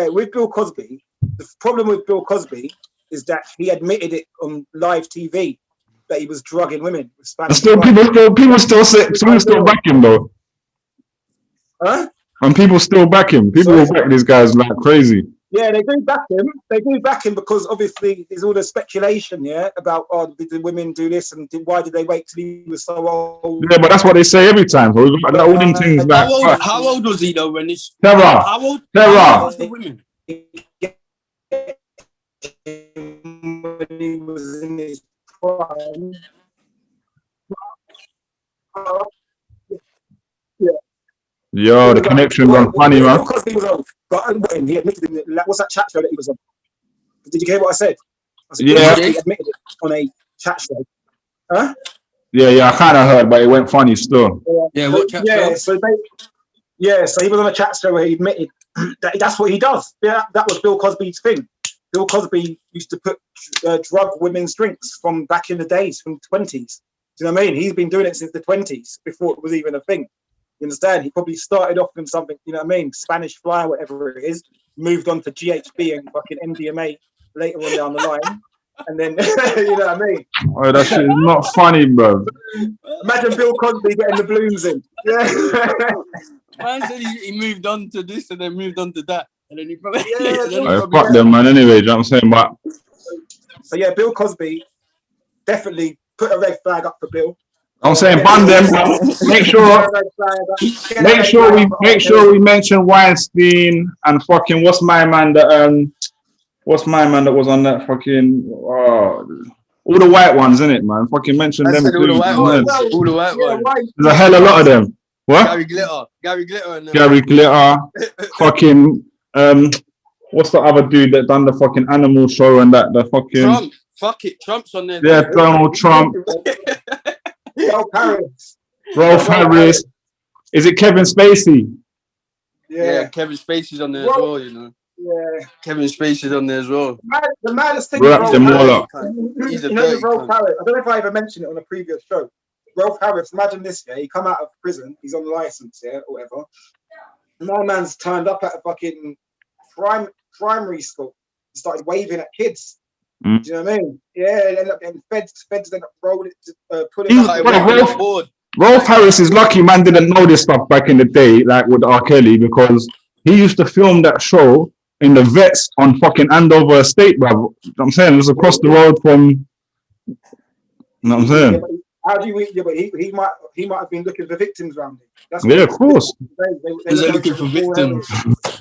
With Bill Cosby, the problem with Bill Cosby is that he admitted it on live TV that he was drugging women with Spanish. People still back him though. Huh? And people still back him. People will back these guys like crazy. Yeah, they do back him. They do back him because obviously there's all the speculation, about did the women do this and why did they wait till he was so old? Yeah, but that's what they say every time. So all them things like how old was he though when this? Terra. How old was the women? When he was in his prime. Yo, the connection's on funny, man. Because he was old, but he admitted in what's that chat show that he was on? Did you hear what I said? Yeah. He admitted it on a chat show. Huh? Yeah, I kind of heard, but it went funny still. Yeah, what chat show? So he was on a chat show where he admitted that that's what he does. Yeah, that was Bill Cosby's thing. Bill Cosby used to put drug women's drinks from back in the days, from the 20s. Do you know what I mean? He's been doing it since the 20s, before it was even a thing. You understand? He probably started off in something, you know what I mean? Spanish fly, whatever it is, moved on to GHB and fucking MDMA later on down the line. And then, you know what I mean? Oh, that shit is not funny, bro. Imagine Bill Cosby getting the blooms in. Yeah. Man said he moved on to this and then moved on to that. And then he probably... fuck them, man, anyway, you know what I'm saying? But... So, yeah, Bill Cosby definitely put a red flag up for Bill. I'm saying ban them. Make sure we mention Weinstein and fucking what's my man that was on that fucking all the white ones, innit, man? Fucking mention them. All the white ones. There's a hell of a lot of them. What? Gary Glitter. Gary Glitter. Fucking what's the other dude that done the fucking animal show and that the fucking Trump. Fuck it, Trump's on there. Yeah, Donald Trump. Rolf Harris. Is it Kevin Spacey? Yeah, Kevin Spacey's on there as well, you know. Yeah. Kevin Spacey's on there as well. The maddest thing Wrap them all up. He's a Rolf Harris. I don't know if I ever mentioned it on a previous show. Rolf Harris, imagine this, he come out of prison, he's on license, or whatever. My man's turned up at a fucking primary school, started waving at kids. Do you know what I mean? Yeah, they end up getting feds end up rolling, pulling up. Rolf Harris is lucky man didn't know this stuff back in the day, like with R. Kelly, because he used to film that show in the vets on fucking Andover Estate, bro. I'm saying it was across the road from. You know what I'm saying? How do you? Yeah, but he might have been looking for victims around him. Yeah, of course. They were looking for victims,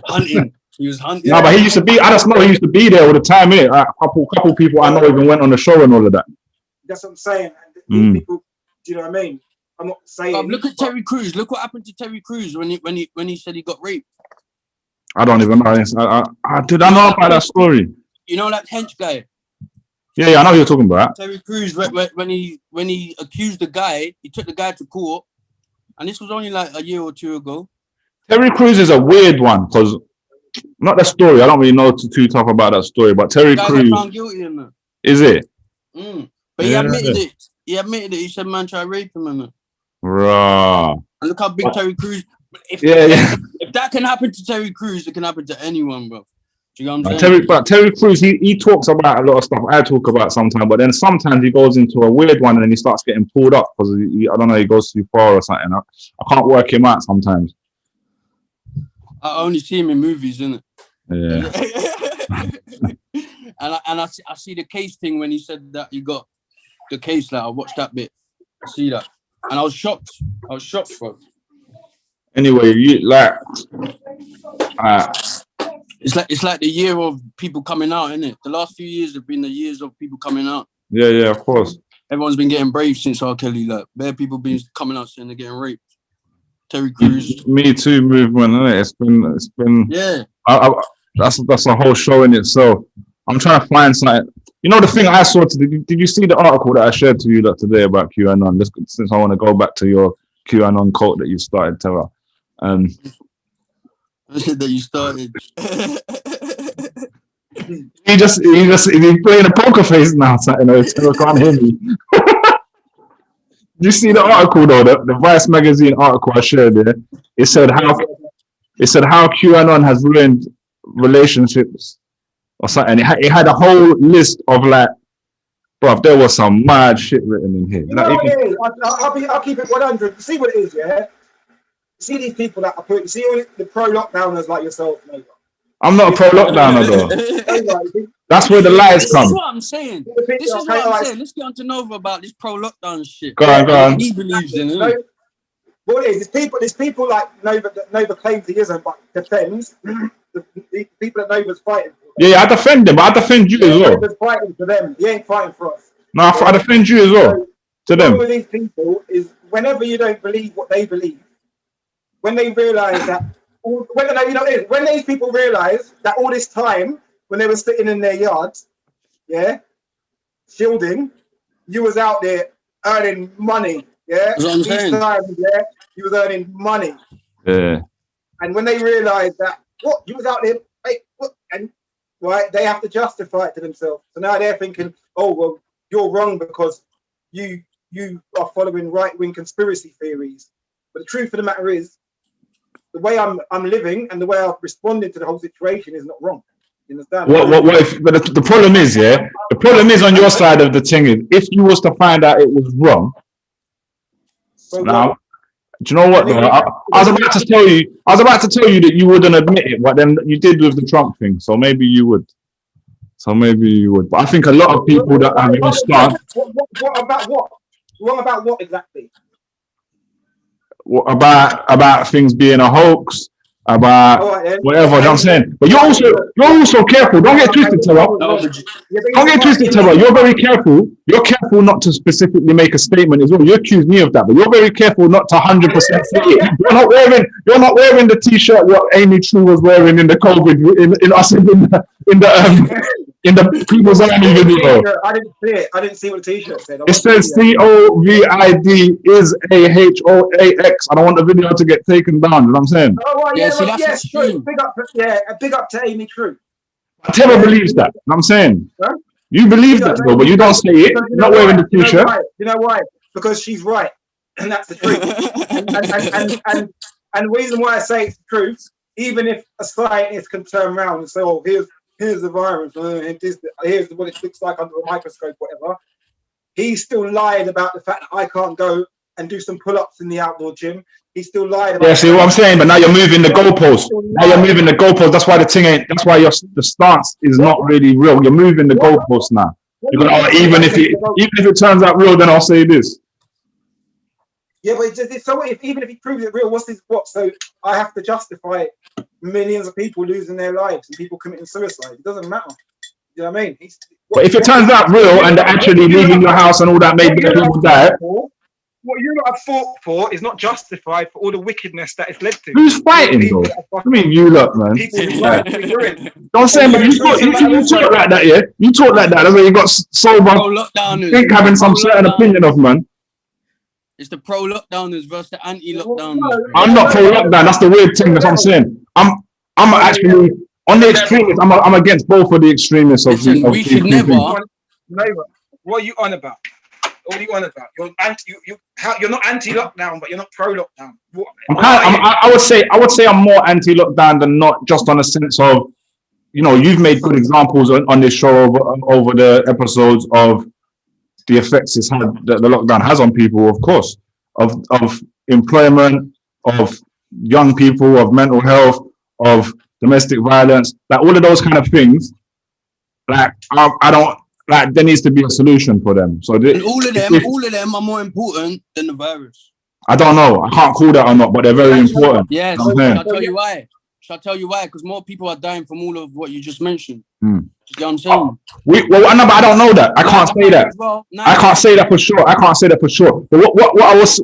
hunting. He was hunting. No, but he used to be. I just know he used to be there all the time. Innit? A couple people I know even went on the show and all of that. That's what I'm saying. People, do you know what I mean? I'm not saying. Look at Terry Crews. Look what happened to Terry Crews when he said he got raped. I don't even know. I know about that story. You know that hench guy. Yeah, I know who you're talking about. Terry Crews, when he accused the guy, he took the guy to court, and this was only like a year or two ago. Terry Crews is a weird one because not the story. I don't really know too tough about that story, but Terry Crews found guilty in that. Is it? But he admitted it. He admitted it. He said man tried to rape him and that. Right. And look how big Terry Crews. If that can happen to Terry Crews, it can happen to anyone, bro. Do you know what I'm saying? Terry Crews, he talks about a lot of stuff I talk about sometimes, but then sometimes he goes into a weird one and then he starts getting pulled up because I don't know, he goes too far or something. I can't work him out sometimes. I only see him in movies, innit? Yeah. and I see the case thing when he said that he got the case. Like I watched that bit, I see that, and I was shocked, bro. Anyway, it's like the year of people coming out, isn't it? The last few years have been the years of people coming out. Yeah, of course. Everyone's been getting brave since R. Kelly. Like, bare people been coming out saying they're getting raped. Terry Crews. Me Too movement, isn't it? It's been. Yeah. That's a whole show in itself. I'm trying to find something. You know the thing I saw today. Did you see the article that I shared to you today about QAnon? Since I want to go back to your QAnon cult that you started, Terra. That you started. He's playing a poker face now. Terra can't hear me. Did you see the article though? The Vice magazine article I shared there. It said how QAnon has ruined relationships or something. It had a whole list of like, bruv, there was some mad shit written in here. You know what it is? I'll keep it 100. See what it is, yeah? See these people that are putting, see all the pro-lockdowners like yourself, Novar. I'm not a pro-lockdowner though. That's where the lies come. This is what I'm saying. Let's get on to Novar about this pro-lockdown shit. Go on. He believes in it. What it is, there's people like Novar claims he isn't, but defends the people that Novar's fighting for. Yeah, I defend him, but I defend you as well. Novar's fighting for them. He ain't fighting for us. No, I defend you as well. To them. With these people is whenever you don't believe what they believe, when they realise that, when these people realise that all this time when they were sitting in their yards, yeah, shielding, you was out there earning money, yeah. That's what I'm saying. Times, yeah, you was earning money. Yeah. And when they realised that, what, you was out there, hey, what, and right, they have to justify it to themselves. So now they're thinking, oh well, you're wrong because you are following right-wing conspiracy theories. But the truth of the matter is, the way I'm living and the way I've responded to the whole situation is not wrong. You understand? But the problem is, yeah, the problem is on your side of the thing is, if you was to find out it was wrong, so now, do you know what? Though? I was about to tell you that you wouldn't admit it, but then you did with the Trump thing. So maybe you would. But I think a lot of people that have your stance. What about what? Wrong about what exactly? About things being a hoax, about whatever. You know what I'm saying? But you're also careful. Don't get twisted, Terra. Don't get twisted, Terra. You're very careful. You're careful not to specifically make a statement as well. You accuse me of that, but you're very careful not to 100% say it. You're not wearing the t-shirt what Amy True was wearing in the COVID in the People's Army video. I didn't see it. I didn't see what the t-shirt said. It says COVID is AHOAX. I don't want the video to get taken down. You know what I'm saying? Oh, well, yes, true. Big up to Amy True. Terra believes that. You know what I'm saying? Huh? You believe that, though, but you don't say it. You're not wearing the t-shirt. You know why? Because she's right. And that's the truth. and the reason why I say it's the truth, even if a scientist can turn around and say, oh, here's the virus, here's what it looks like under a microscope, whatever. He still lied about the fact that I can't go and do some pull-ups in the outdoor gym. He still lied about. Yeah, see what I'm saying? But now you're moving the goalpost. That's why the thing ain't. That's why the stance is not really real. You're moving the goalpost now. You're gonna, even if it turns out real, then I'll say this. Yeah, but even if he proves it real, what? So I have to justify millions of people losing their lives and people committing suicide. It doesn't matter. You know what I mean? But if it turns out real and they're actually leaving your house and all that, maybe people die. What you lot have fought for is not justified for all the wickedness that it's led to. Who's fighting though? I mean, you lot, man. Don't say, but you talk like that, yeah? You talk like that. That's why you got sober. I think having some certain opinion of, man. It's the pro-lockdowners versus the anti-lockdowners. I'm not pro-lockdown. That's the weird thing. That's what I'm saying. I'm actually on the extremists. I'm against both of the extremists. We should never. What are you on about? What are you on about? You're not anti-lockdown, but you're not pro-lockdown. I would say I'm more anti-lockdown than not, just on a sense of, you know, you've made good examples on this show over the episodes of the effects it's had, that the lockdown has on people, of course, of employment, of young people, of mental health, of domestic violence, like all of those kind of things. Like I don't like, there needs to be a solution for them. So all of them are more important than the virus. I don't know. I can't call that or not, but they're very important. Yes, I'll tell you why. Shall I tell you why? Because more people are dying from all of what you just mentioned. You know what I'm saying? But I don't know that. I can't say that. I can't say that for sure. I can't say that for sure. But what I was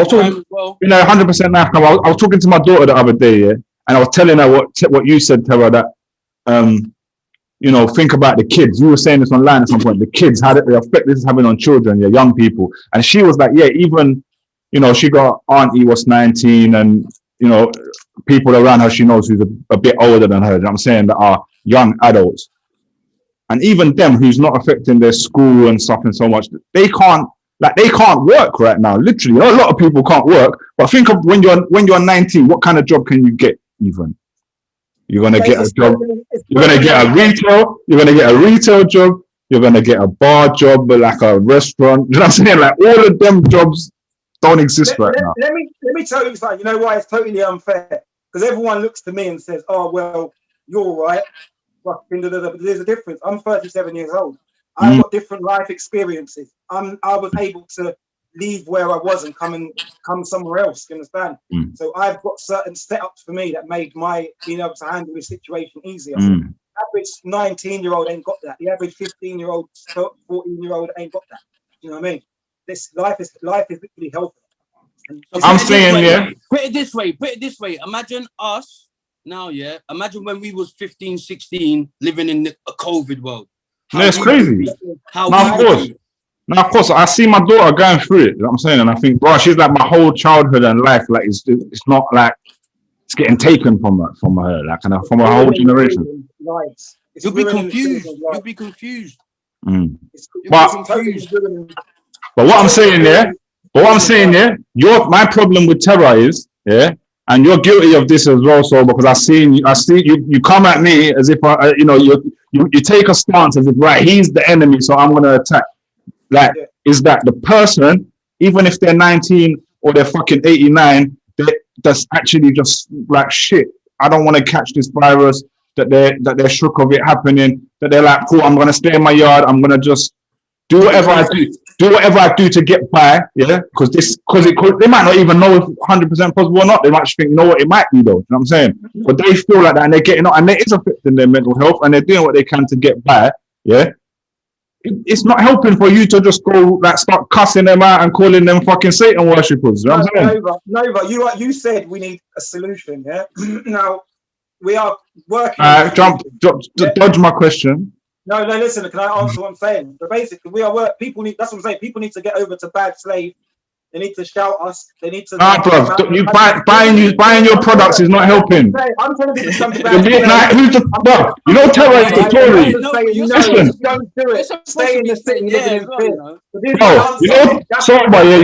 talking, you know, 100% now. I was talking to my daughter the other day, yeah, and I was telling her what you said, Terra, that you know, think about the kids. You were saying this online at some point. The kids, how the effect this is having on children, yeah, young people. And she was like, yeah, even, you know, she got auntie was 19, and you know, people around her she knows who's a bit older than her, you know what I'm saying, that are young adults. And even them who's not affecting their school and stuff and so much, they can't work right now. Literally, a lot of people can't work. But think of when you're 19, what kind of job can you get even? You're gonna get a job. You're gonna get a retail. You're gonna get a retail job. You're gonna get a bar job, but like a restaurant. You know what I'm saying? Like all of them jobs don't exist right now. Let me tell you something. You know why it's totally unfair? Because everyone looks to me and says, "Oh well, you're right." But there's a difference. I'm 37 years old. I've got different life experiences. I was able to leave where I was and come somewhere else. You understand? So I've got certain setups for me that made my being able to handle this situation easier. So average 19-year-old ain't got that. The average 15-year-old, 14-year-old ain't got that. You know what I mean? This life is literally healthy. I'm saying, yeah. Put it this way. Imagine us now, yeah. Imagine when we was 15, 16, living in a COVID world. No, it's crazy. Of course, I see my daughter going through it. You know what I'm saying? And I think, bro, she's like my whole childhood and life. Like it's not like it's getting taken from her, like from her whole generation. You'll be confused. But what I'm saying, yeah, my problem with Terra is, yeah, and you're guilty of this as well. So because I see you come at me as if you know you take a stance as if right, he's the enemy, so I'm gonna attack. Like, is that the person, even if they're 19 or they're fucking 89, that's actually just like shit. I don't want to catch this virus. That they're shook of it happening. That they're like, cool, I'm gonna stay in my yard. I'm gonna just do whatever I do to get by. Yeah, because they might not even know if 100% possible or not. They might just think, you know what, it might be though. You know what I'm saying? But they feel like that, and they're getting on, and it is affecting their mental health, and they're doing what they can to get by. Yeah. It's not helping for you to just go like start cussing them out and calling them fucking Satan worshippers. You know what I'm saying? No, you said we need a solution. Yeah. Now we are working. Dodge my question. No. Listen, can I answer what I'm saying? But basically, we are people need. That's what I'm saying. People need to get over to bad slave. They need to shout us. They need to. Bro, buying your products is not helping. I'm telling you something bad. You know, Terra is the Tory. Listen, don't do it. Stay in the city. You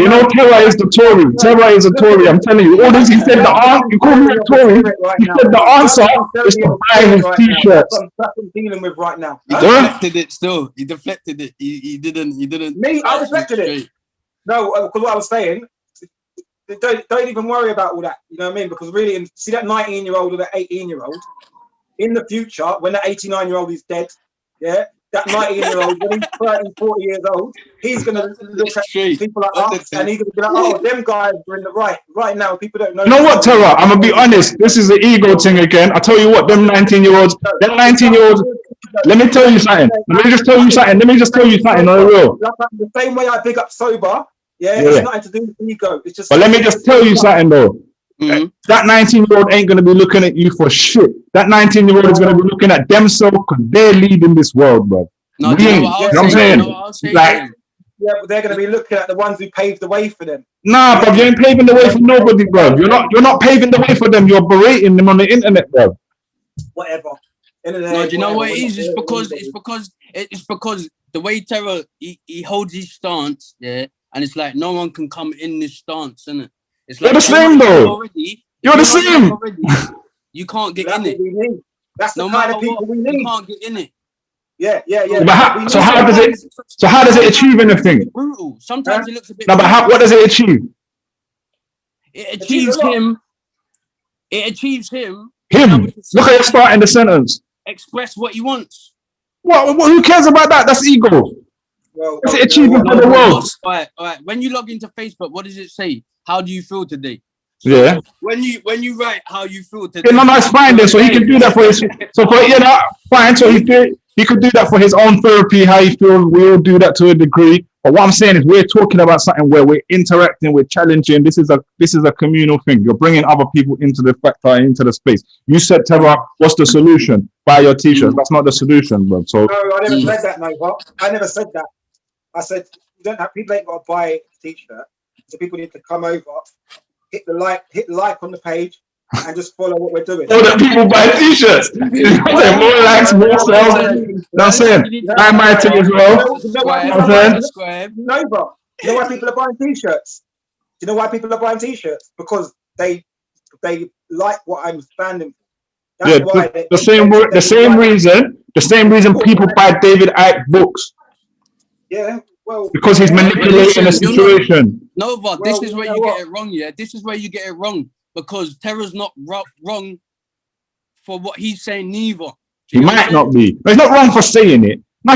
know, Terra is the Tory. Terra is a Tory. I'm telling you. All this, he said you call me a Tory. He said the answer is to buy his t-shirts. That's what I'm dealing with right now. He deflected it. Still, he deflected it. He didn't. Me, I deflected it. No, because what I was saying, don't even worry about all that. You know what I mean? Because really, see that 19-year-old or that 18-year-old, in the future, when that 89-year-old is dead, yeah, that 19-year-old, when he's 30, 40 years old, he's going to look at people like us and he's going to be like, oh, them guys are in the right. Right now, people don't know. You know what, Terra? I'm going to be honest. This is the ego thing again. I tell you what, them 19-year-olds, let me tell you something. Let me just tell you something on the real. The same way I pick up sober, it's nothing to do with ego. It's just. But let me just tell you something though. That 19-year-old ain't gonna be looking at you for shit. That 19-year-old is gonna be looking at themselves because they're leading this world, bro. No, you know what I'm saying? Like, yeah, but they're gonna be looking at the ones who paved the way for them. Nah, bro, you ain't paving the way for nobody, bro. You're not paving the way for them. You're berating them on the internet, bro. Whatever. No, do you know what it is? It's because It's because the way Terra he holds his stance, yeah, and it's like no one can come in this stance, isn't it? It's like you're the same though. Already, you're the same. already, you can't get in it. That's the No kind matter of people what, we need. you can't get in it. Yeah. But so how does it achieve anything? Brutal. Sometimes it looks a bit. No, but what does it achieve? It achieves him. It achieves him. Him. Look at it starting the sentence. Express what he wants. What? Who cares about that? That's ego. That's the achievement for the world. All right. When you log into Facebook, what does it say? How do you feel today? So yeah. When you write how you feel today. Yeah, no, it's fine then. So he can do that for his. So for fine. So he could do that for his own therapy. How he feels. We all do that to a degree. But what I'm saying is, we're talking about something where we're interacting, we're challenging. This is a communal thing. You're bringing other people into the factor, into the space. You said, Terra, what's the solution? Buy your t-shirts. That's not the solution, bro. So no, I never said that, Novar. I never said that. I said people ain't got to buy a t-shirt. So people need to come over, hit the like on the page, and just follow what we're doing. All the people buy t-shirts. More likes, more sales. That's it. Buy my thing as well. No, but you know why people are buying t-shirts? Do you know why people are buying t-shirts? Because they like what I'm standing for. That's why the same reason people buy David Icke books. Yeah. Well, because he's manipulating the situation. Novar, this is where you get it wrong, yeah? This is where you get it wrong. Because Terra's not wrong for what he's saying neither. He might not be. But he's not wrong for saying it. No.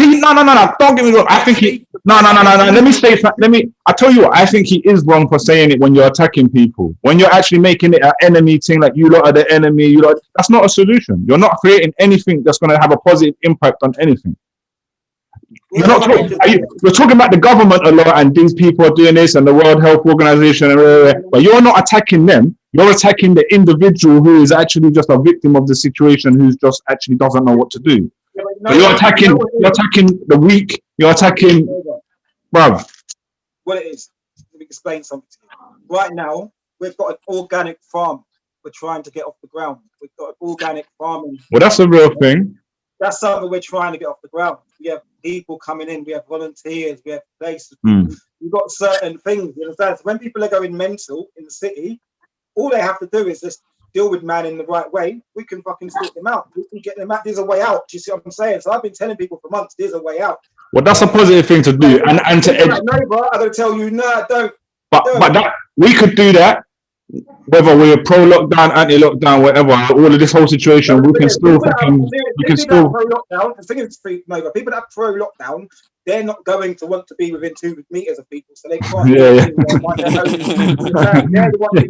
Don't get me wrong. I think he. No. I tell you what. I think he is wrong for saying it when you're attacking people. When you're actually making it an enemy thing, like you lot are the enemy. That's not a solution. You're not creating anything that's going to have a positive impact on anything. You're talking about the government a lot, and these people are doing this, and the World Health Organization, but you're not attacking them. You're attacking the individual who is actually just a victim of the situation, who's just actually doesn't know what to do. But you're attacking the weak. You're attacking, bruv. What it is, let me explain something to you. Right now, we've got an organic farm. We're trying to get off the ground. We've got an organic farming. Well, that's a real thing. That's something we're trying to get off the ground. We have people coming in, we have volunteers, we have places. We've got certain things. You understand? So when people are going mental in the city, all they have to do is just deal with man in the right way. We can fucking sort them out. We can get them out. There's a way out. Do you see what I'm saying? So I've been telling people for months, there's a way out. Well, that's a positive thing to do. And to educate. No, bro, I'm going to tell you, no, don't. But that we could do that. Whether we're pro-lockdown, anti-lockdown, whatever, all of this whole situation, we can still fucking, pro-lockdown. The thing is, people that are pro-lockdown, they're not going to want to be within 2 meters of people, so they can't. Yeah.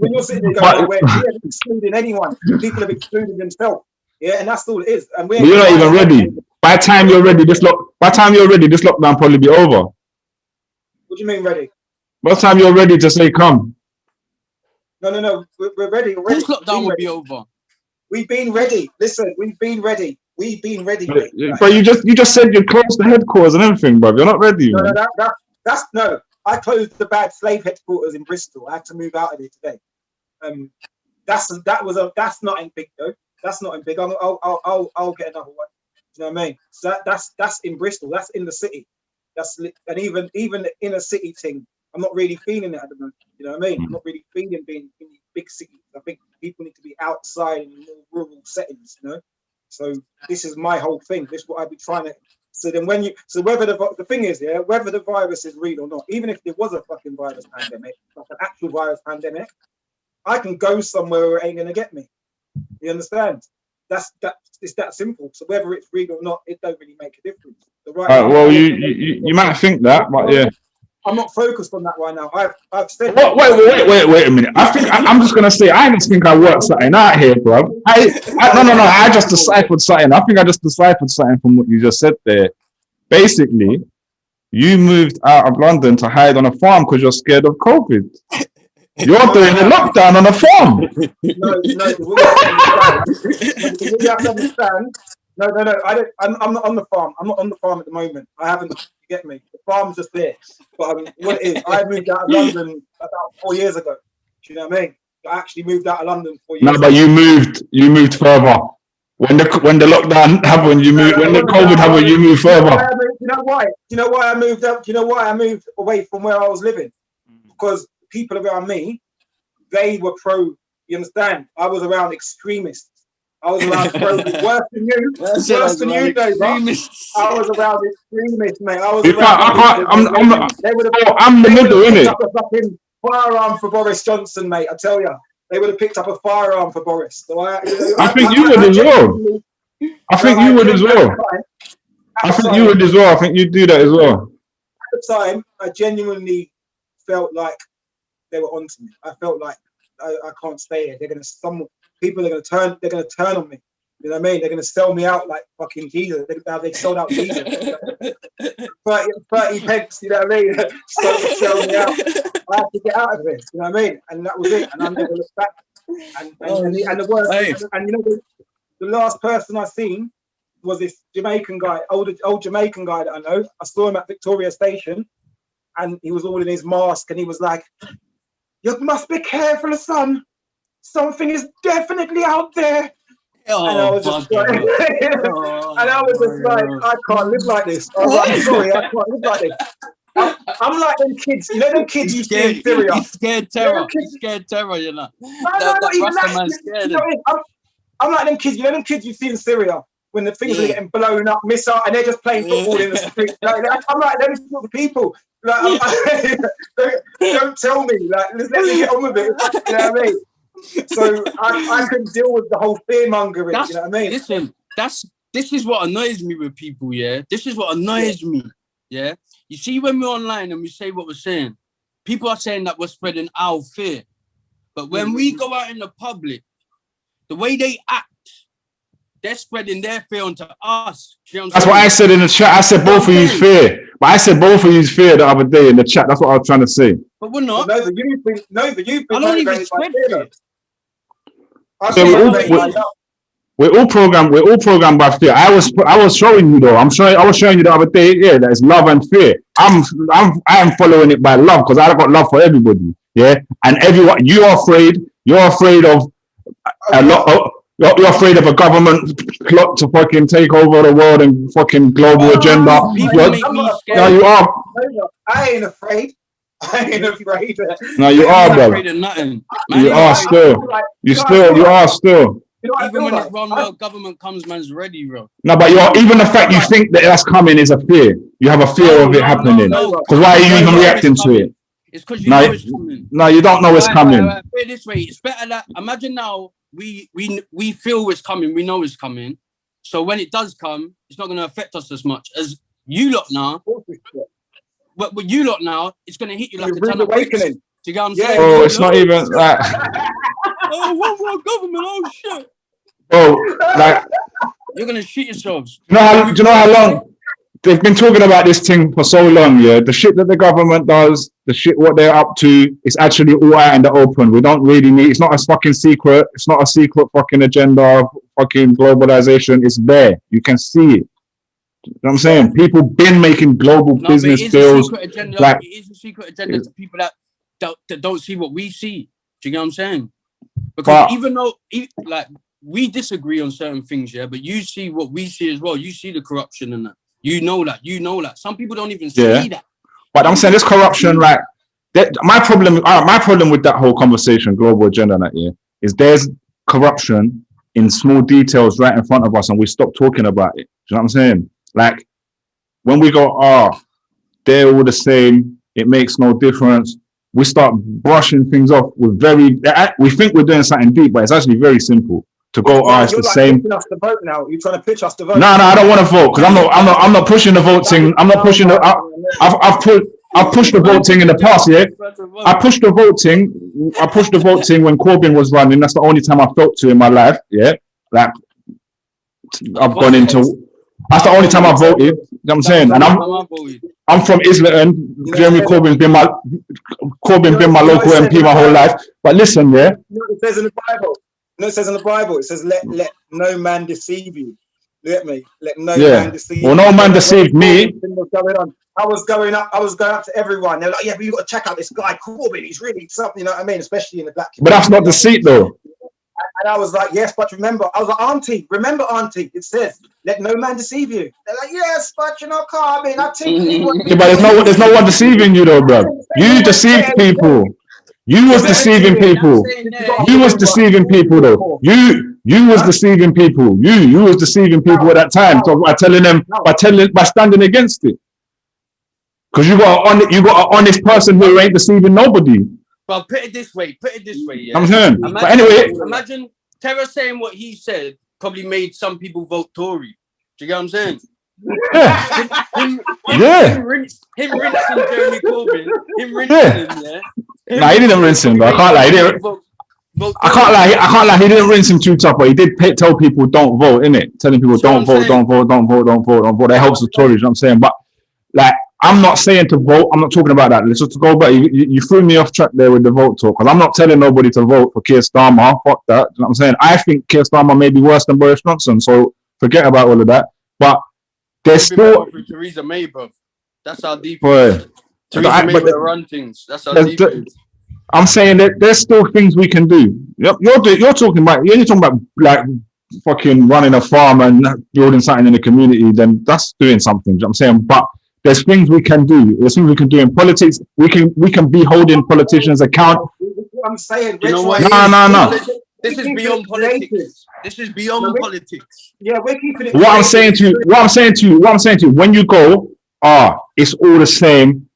When you're sitting there going, we're excluding anyone, people have excluded themselves. Yeah, and that's all it is. And you're not even ready. By the time you're ready, this lockdown probably be over. What do you mean ready? By the time you're ready to say come. No. We're ready already. This lockdown will be over. We've been ready. Listen, we've been ready. But you just said you closed the headquarters and everything, bro. You're not ready. No. I closed the bad slave headquarters in Bristol. I had to move out of it today. That's not big though. That's not big. I'll get another one. You know what I mean? So that's in Bristol. That's in the city. And even the inner city thing. I'm not really feeling it at the moment. You know what I mean? I'm not really feeling being in these big cities. I think people need to be outside in more rural settings, you know? So this is my whole thing. This is what I'd be trying to. So then whether the thing is, yeah, whether the virus is real or not, even if there was a fucking virus pandemic, like an actual virus pandemic, I can go somewhere where it ain't gonna get me. You understand? It's that simple. So whether it's real or not, it don't really make a difference. Well, you might think that, but yeah. I'm not focused on that right now. I've said. Wait a minute. I'm just gonna say I just think I worked something out here, bro. No. I just deciphered something. I think I just deciphered something from what you just said there. Basically, you moved out of London to hide on a farm because you're scared of COVID. You're doing a lockdown on a farm. No. You have to understand. No. I'm not on the farm. I'm not on the farm at the moment. I haven't. You get me? The farm's just there. But what it is, I moved out of London about 4 years ago. Do you know what I mean? I actually moved out of London 4 years ago. No, but you moved further. When the lockdown happened, you moved. When the COVID happened, you moved further. You know why? Do you know why I moved up? Do you know why I moved away from where I was living? Because people around me, they were pro. You understand? I was around extremists. I was around pro. Worse than you. Worse than you, Novar. I was around extremists, mate. I was around. I'm the middle, innit? Up a fucking firearm for Boris Johnson, mate. I tell you, they would have picked up a firearm for Boris. So I think you would as well. I think you would as well. I think you would as well. I think you'd do that as well. At the time, I genuinely felt like they were onto me. I felt like I can't stay here. People are gonna turn on me. You know what I mean? They're gonna sell me out like fucking Jesus. They sold out Jesus. 30 pence, you know what I mean? Sell me out. I had to get out of this, you know what I mean? And that was it. And I never looked back. And the worst, and you know, the last person I seen was this Jamaican guy, old Jamaican guy that I know. I saw him at Victoria Station, and he was all in his mask, and he was like, "You must be careful, son. Something is definitely out there." And I was just like, I can't live like this. I was like, sorry, I can't live like this. I'm like them kids, you know them kids you see in Syria. He's scared Terra. He's scared Terra, you know. I'm like them kids, you know them kids you see in Syria when the things are getting blown up, missile, and they're just playing football in the street. I'm like them sort of people. Like, don't tell me. Like, just let me get on with it. You know what I mean? So I couldn't deal with the whole fear mongering. You know what I mean? Listen, this is what annoys me with people. Yeah, this is what annoys me. Yeah, you see, when we're online and we say what we're saying, people are saying that we're spreading our fear. But when we go out in the public, the way they act, they're spreading their fear onto us. That's what I said in the chat. I said both of you fear. But I said both of you fear the other day in the chat. That's what I was trying to say. But we're not. No, but you've been I don't even spread fear. We're all programmed by fear. I was showing you though. I was showing you the other day. Yeah, that is love and fear. I am following it by love because I got love for everybody. Yeah, and everyone. You're afraid of a lot. You're afraid of a government plot to fucking take over the world and fucking global agenda. No, you are. I ain't afraid. No, you are, bro. You are still. You are still. Even when this one world government comes, man's ready, bro. No, but even the fact you think that that's coming is a fear. You have a fear of it happening. Because why are you even reacting to it? It's because you know it's coming. No, you don't know it's coming. Put it this way, it's better that imagine now we feel it's coming, we know it's coming. So when it does come, it's not going to affect us as much as you lot now. But with you lot now, it's going to hit you like a ton of bricks. Do you get what I'm saying? Oh, it's not even that. Oh, one world government, oh shit. Oh, like you're gonna shoot yourselves. Do you know how long they've been talking about this thing for so long? Yeah, the shit that the government does, the shit what they're up to, is actually all out in the open. We don't really need. It's not a fucking secret. It's not a secret fucking agenda of fucking globalization. It's there. You can see it. You know what I'm saying? People been making global business deals. Like, it is a secret agenda to people that don't see what we see. Do you get what I'm saying? Because even though like we disagree on certain things, yeah, but you see what we see as well. You see the corruption and that. You know that. Some people don't even see that. But I'm saying this corruption, like my problem with that whole conversation, global agenda, and that is there's corruption in small details right in front of us, and we stop talking about it. Do you know what I'm saying? Like when we go, they're all the same. It makes no difference. We start brushing things off with we think we're doing something deep, but it's actually very simple to go, it's the same. You're us to vote now. You're trying to pitch us to vote. No, I don't want to vote because I'm not pushing the vote thing. I'm not pushing the. I've pushed the vote thing in the past, yeah. I pushed the vote thing when Corbyn was running. That's the only time I felt to in my life, yeah. Like I've gone into. That's the only time I voted. You know what I'm saying? And I'm from Islington. Jeremy Corbyn's been my local MP my whole life. But listen, yeah. You know what it says in the Bible? It says in the Bible. It says, "Let no man deceive you." Let no man deceive you. Well, no man deceived me. I was going up to everyone. They're like, "Yeah, but you got to check out this guy Corbyn. He's really something." You know what I mean? Especially in the black community. But that's not deceit, though. And I was like, yes, but remember, I was like, Auntie, remember, Auntie, it says, let no man deceive you. They're like, yes, but you know, Carmen, I think yeah, but there's no one deceiving you though, bro. You deceived people. You was deceiving people. You was deceiving people though. You was deceiving people. You was deceiving people at that time. So by telling them, by standing against it. Because you got an honest person who ain't deceiving nobody. Well, put it this way. Yeah. I'm saying. But anyway, imagine Terra saying what he said probably made some people vote Tory. Do you get what I'm saying? Yeah. Him rinsing Jeremy Corbyn. Him rinsing him, yeah. Nah, he didn't rinse him, but I can't lie. I can't lie. He didn't rinse him too tough, but he did tell people don't vote, innit? Telling people don't vote. That helps the Tories. You know what I'm saying? But like, I'm not saying to vote. I'm not talking about that. Let's just go back. You threw me off track there with the vote talk, because I'm not telling nobody to vote for Keir Starmer. Fuck that. You know what I'm saying? I think Keir Starmer may be worse than Boris Johnson, so forget about all of that. But there's still Theresa May, bro. That's how deep. Boy, Theresa May will run things. That's how deep. I'm saying that there's still things we can do. You're talking about like fucking running a farm and building something in the community. Then that's doing something. You know what I'm saying, but there's things we can do. There's things we can do in politics. We can be holding politicians account. I'm saying, you know what? No. This is beyond politics. This is beyond politics. Yeah, we're keeping it. What I'm saying to you, when you go, it's all the same.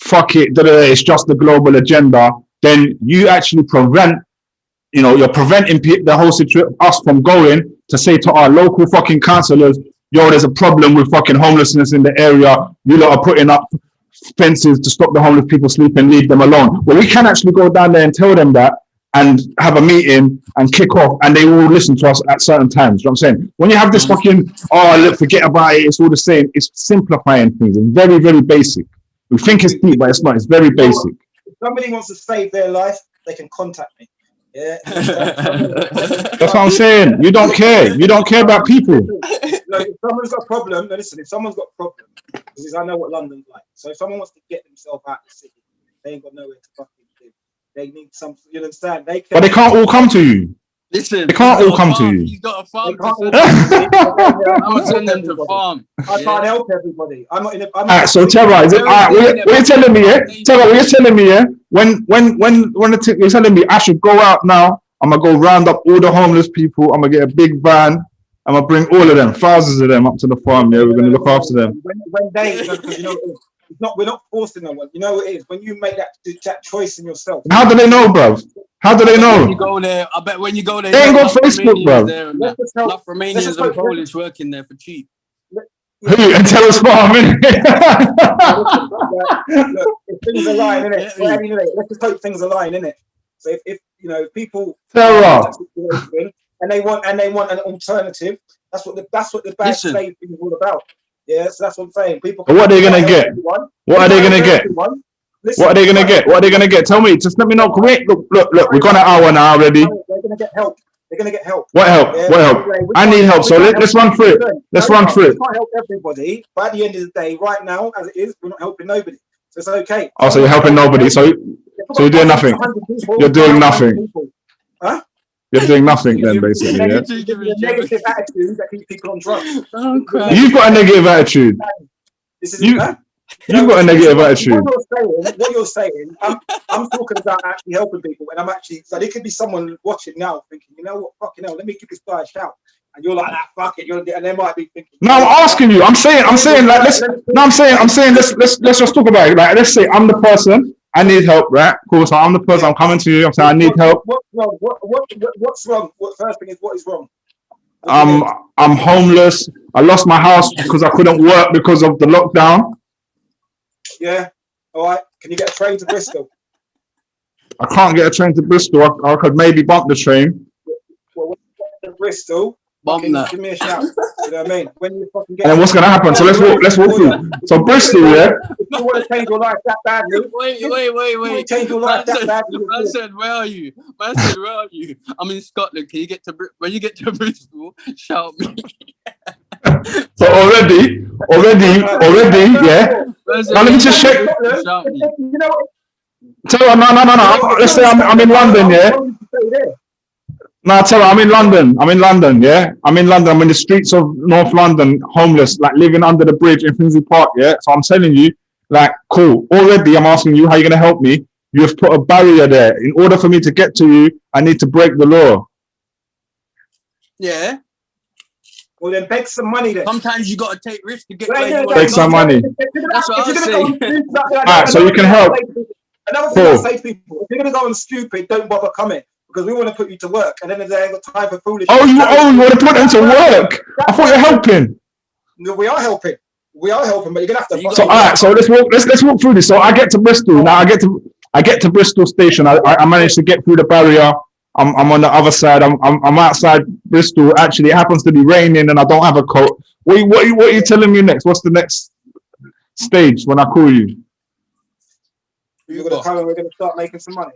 Fuck it, it's just the global agenda. Then you actually you're preventing the whole situation, us from going to say to our local fucking councillors, yo, there's a problem with fucking homelessness in the area. You lot are putting up fences to stop the homeless people sleeping, leave them alone. Well, we can actually go down there and tell them that and have a meeting and kick off, and they will listen to us at certain times. You know what I'm saying? When you have this fucking, look, forget about it, it's all the same, it's simplifying things. It's very, very basic. We think it's deep, but it's not. It's very basic. If somebody wants to save their life, they can contact me. Yeah. That's what I'm saying. You don't care. You don't care about people. Look, if someone's got a problem, listen, if someone's got a problem, because I know what London's like. So if someone wants to get themselves out of the city, they ain't got nowhere to fucking live. They need some, you understand? But they can't all come to you. Listen, they can't all come to you. He's got a farm. I'm gonna send them to farm. I can't help everybody. I'm not in a. Alright, so Terra, is it? What you're telling me, yeah? Terra, what you're telling me, yeah? When you're telling me I should go out now, I'm gonna go round up all the homeless people. I'm gonna get a big van. I'm gonna bring all of them, thousands of them, up to the farm. Yeah, we're gonna look after them. When they, because it's not. We're not forcing no one. You know what it is when you make that choice in yourself. How do they know, bruv? How do they know? When you go there, I bet when you go there, they ain't got Facebook, bro. Enough Romanians and Polish working there for cheap. Who? And Terra's farm, innit? Look, if things are lying, innit? Well, anyway, let's just hope things are lying, innit? So if people Terra and they want an alternative, that's what the bad slave thing is all about. Yeah, so that's what I'm saying. People. What are they gonna get? What are they gonna get? Listen, what are they gonna get? What are they gonna get? Tell me. Just let me know. Look. We've got an hour now already. They're gonna get help. They're gonna get help. What help? Yeah, what help? I need help. So let's run through it. Let's run through it. We can't help everybody, but at the end of the day, right now, as it is, we're not helping nobody. So it's okay. Oh, so you're helping nobody. So you're doing nothing. You're doing nothing. Huh? You're doing nothing then, basically. Yeah. Negative attitude that keeps people on drugs. You've got a negative attitude. You've got a negative attitude. What you're saying, I'm talking about actually helping people, and I'm actually, so there could be someone watching now thinking, you know what, fucking hell, let me give this guy a shout, and you're like, fuck it, and they might be thinking. No, I'm asking you. I'm saying, like, let's just talk about it. Like, let's say I'm the person. I need help, right? Cool. So I'm the person. I'm coming to you. I'm saying I need help. What's wrong? What's wrong? First thing is, what is wrong? I'm homeless. I lost my house because I couldn't work because of the lockdown. Yeah. All right. Can you get a train to Bristol? I can't get a train to Bristol. I could maybe bump the train. Well, when you get to Bristol, give me a shout. You know what I mean? When you fucking get. And then what's gonna happen? So let's walk through. So Bristol, yeah. If you want to change your life that badly. Wait. Change your life that badly. Man said, where are you? I'm in Scotland. Can you get to when you get to Bristol? Shout me. So already, yeah. Now let me just check. You know what? No. Let's say I'm in London, yeah. No, Terra, I'm in London. I'm in London, yeah? I'm in London. I'm in the streets of North London, homeless, like living under the bridge in Finsbury Park, yeah? So I'm telling you, like, cool. Already, I'm asking you, how you going to help me? You have put a barrier there. In order for me to get to you, I need to break the law. Yeah. Well, then beg some money then. Sometimes you got to take risks to get Right, where yeah, you want Beg to some go. money. That's what I was saying. Alright, so you can help. Another thing I say to people, if you're going to go on stupid, don't bother coming. Because we want to put you to work. And then they ain't got time for foolishness. Oh, you want to put them to work? I thought you're helping. No, we are helping. We are helping, but you're gonna have to. So alright, so let's walk through this. So I get to Bristol. Now I get to Bristol station. I managed to get through the barrier. I'm on the other side. I'm outside Bristol. Actually, it happens to be raining and I don't have a coat. What are you telling me next? What's the next stage when I call you? You're gonna come and we're gonna start making some money.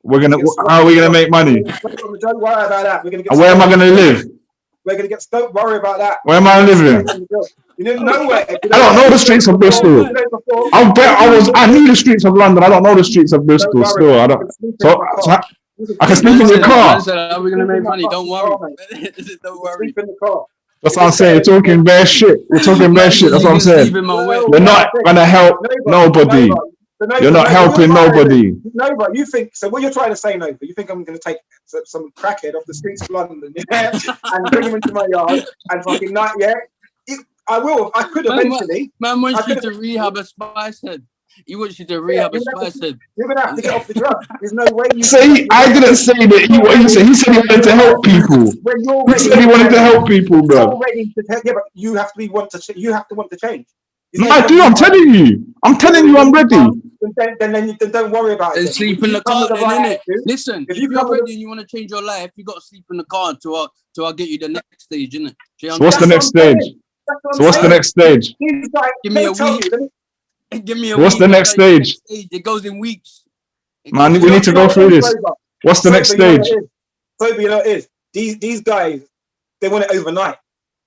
How are we gonna make money? Don't worry about that. We're gonna get. And where am I gonna live? We're gonna get. Don't worry about that. Where am I living? You didn't know where. I don't know the streets of Bristol. I knew the streets of London. I don't know the streets of Bristol still. I don't. So I can sleep in your car. Are we gonna make money? Don't worry. Don't worry. Sleep in the car. That's what I'm saying. You're talking bare shit. We're talking bare shit. That's what I'm saying. You're not gonna help nobody. You're not helping nobody. No, but you think so. What you're trying to say, Nova? You think I'm going to take some crackhead off the streets of London, yeah, and bring him into my yard and fucking not, yeah? I will. I could eventually. Man wants you to rehab a spice head. He wants you to rehab a spice head. You're going to have to get off the drug. There's no way you. See, I didn't say that. What you said? He said he wanted to help people. He said he wanted to help people, bro. Yeah, but you have to be You have to want to change. No, I do. I'm telling you. I'm ready. Then don't worry about it. Sleep in the car, then, innit? Listen, if you're ready and you want to change your life, you got to sleep in the car until I get you the next stage, innit? So what's the next stage? So what's the next stage? Give me a week. Give me a What's the next stage? It goes in weeks. Man, we need to go through this. What's the next stage? So, you know what it is? These guys, they want it overnight.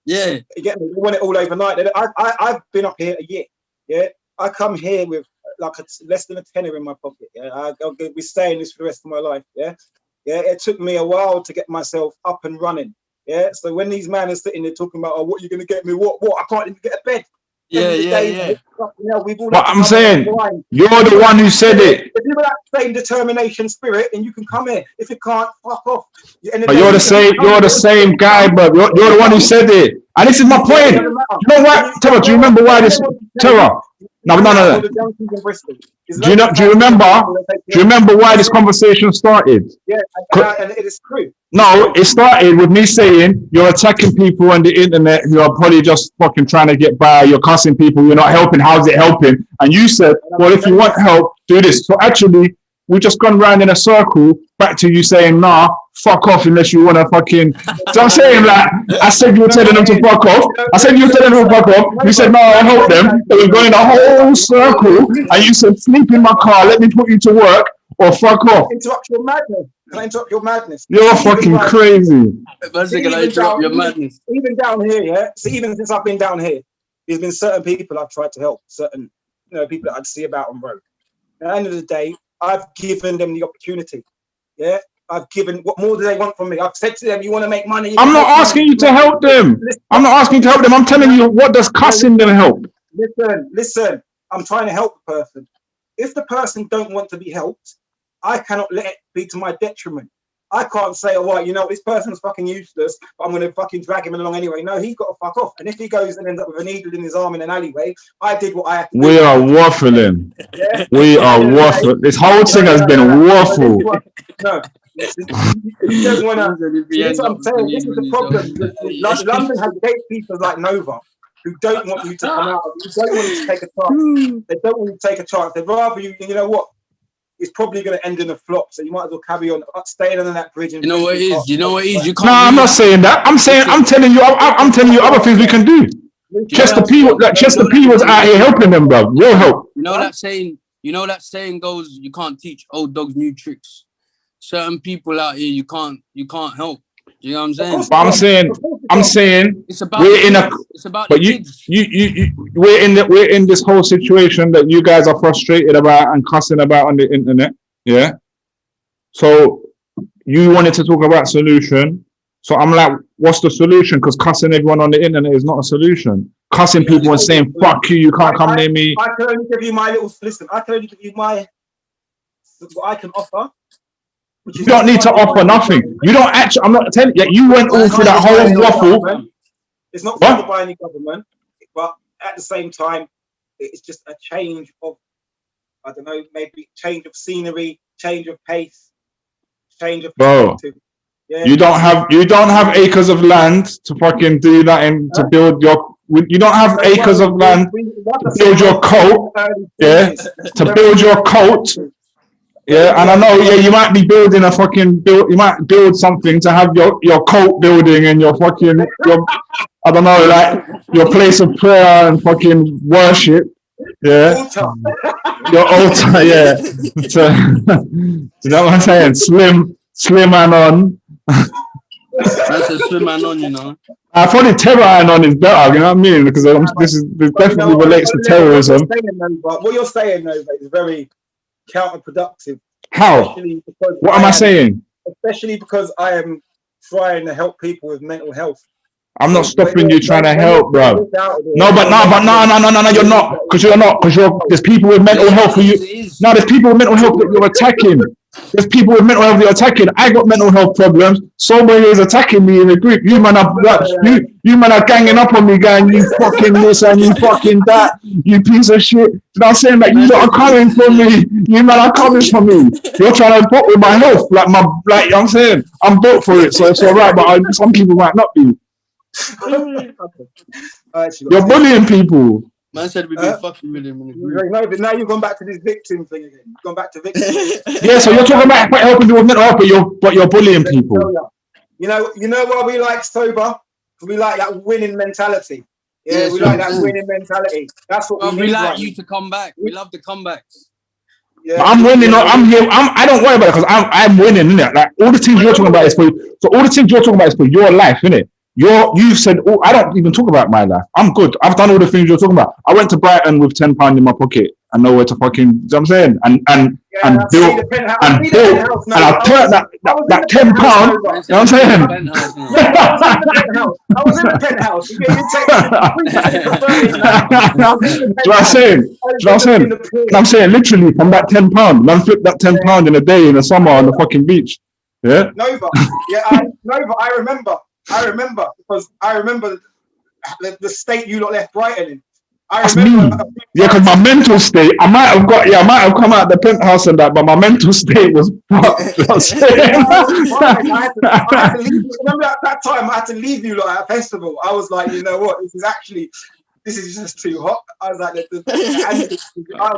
Yeah, you get me? They want it all overnight. I've been up here a year. Yeah, I come here with like less than a tenner in my pocket. Yeah, I'll be staying this for the rest of my life. Yeah, yeah. It took me a while to get myself up and running. Yeah. So when these men are sitting there talking about, oh, what are you gonna get me? What? I can't even get a bed. Yeah. But I'm saying, you're the one who said it. If you've got that same determination spirit, then you can come here. If you can't, fuck off. But you're the same guy, but you're the one who said it. And this is my point. You know what? Terra, do you remember why this Terra? No. Do you remember why this conversation started? Yeah, and it is true. No, it started with me saying you're attacking people on the internet who are probably just fucking trying to get by. You're cussing people. You're not helping. How's it helping? And you said, well, if you want help, do this. So actually, we just gone round in a circle back to you saying, nah, fuck off unless you want to fucking. So I'm saying, like, I said you were telling them to fuck off. I said you were telling them to fuck off. You said, no, I help them. They were going a whole circle. And you said, sleep in my car. Let me put you to work or fuck off. Interrupt your madness. Can I interrupt your madness? You're fucking crazy. Even down here, yeah. See, even since I've been down here, there's been certain people I've tried to help. Certain, people that I'd see about on road. At the end of the day, I've given them the opportunity. Yeah, I've given. What more do they want from me? I've said to them, "You want to make money." I'm not asking you to help them. I'm not asking you to help them. I'm telling you, what does cussing them help? Listen. I'm trying to help the person. If the person don't want to be helped, I cannot let it be to my detriment. I can't say, oh, well, this person's fucking useless, but I'm going to fucking drag him along anyway. No, he's got to fuck off. And if he goes and ends up with a needle in his arm in an alleyway, I did what I had to do. We are waffling. Yeah? We are waffling. This whole thing has been waffle. No. You don't want to. This is what I'm saying. This is the problem. London has gatekeepers like Novar who don't want you to come out. Who don't want you to take a chance. They don't want you to take a chance. They'd rather you know what? It's probably going to end in a flop, so you might as well carry on staying under that bridge. And you know what it is. You know what it is. You can't. No, I'm not saying that. I'm telling you. I'm telling you other things we can do. Chester P was out here helping them, bro. Real help. You know that saying. You know that saying goes. You can't teach old dogs new tricks. Certain people out here, you can't help. You know what I'm saying? But I'm saying it's about kids. We're in this whole situation that you guys are frustrated about and cussing about on the internet. Yeah. So you wanted to talk about solution. So I'm like, what's the solution? Because cussing everyone on the internet is not a solution. Cussing people and saying, fuck you can't come near me. I can only give you my little, listen, I can only give you what I can offer. You don't need to offer nothing. You don't actually, I'm not telling you, you went all through that whole waffle. It's not funded by any government, but at the same time, it's just a change of, I don't know, maybe change of scenery, change of pace, change of perspective. Yeah. You don't have acres of land to fucking do that and to build your. You don't have acres of land to build your coat. Yeah, to build your coat. Yeah, and I know. Yeah, you might be building a fucking build. You might build something to have your coat building and your fucking I don't know, like your place of prayer and fucking worship. Yeah, your altar. Yeah, so, you know what I'm saying? Slim and on. That's a swim and on, you know. I probably Terra and on is better, you know what I mean? Because this definitely relates to terrorism. What you're saying, though, is very counterproductive. How? What am I saying? Especially because I am trying to help people with mental health. I'm not stopping you trying to help, bro. No, you're not. Because there's people with mental health who you. No, there's people with mental health that you're attacking. There's people with mental health that you're attacking. I got mental health problems. Somebody is attacking me in a group. You man are ganging up on me, going, you fucking this and you fucking that. You piece of shit. You know what I'm saying? Like, you lot are coming for me. You man are coming for me. You're trying to fuck with my health. Like, you know what I'm saying? I'm built for it, so it's all right. But some people might not be. You're bullying people. Man said we've been fucking with him. No, but now you've gone back to this victim thing again. You've gone back to victim. Yeah, so you're talking about helping people with mental health, but you're bullying people. You know why we like sober? We like that winning mentality. Yeah, we like that winning mentality. That's what we like you to come back. We love the comebacks. Yeah, I'm winning. I'm here. I don't worry about it because I'm winning, innit? Like all the things you're talking about is for. So all the things you're talking about is for your life, innit? You've said, oh, I don't even talk about my life. I'm good. I've done all the things you're talking about. I went to Brighton with £10 in my pocket and nowhere to fucking, you know what I'm saying? And built, and I turned that £10, you know what I'm saying? I was in the penthouse. Do you know what I'm saying? Do you know what I'm saying? I'm saying literally from that £10, man flipped that £10 in a day in the summer on the fucking beach. Yeah? Nova. Yeah, Nova, I remember because I remember the state you lot left Brighton in. That's me. Yeah, because my mental state, I might have come out the penthouse and that, but my mental state was fucked. I had to leave. Remember at that time I had to leave you lot at a festival. I was like, you know what, this is just too hot. I was like,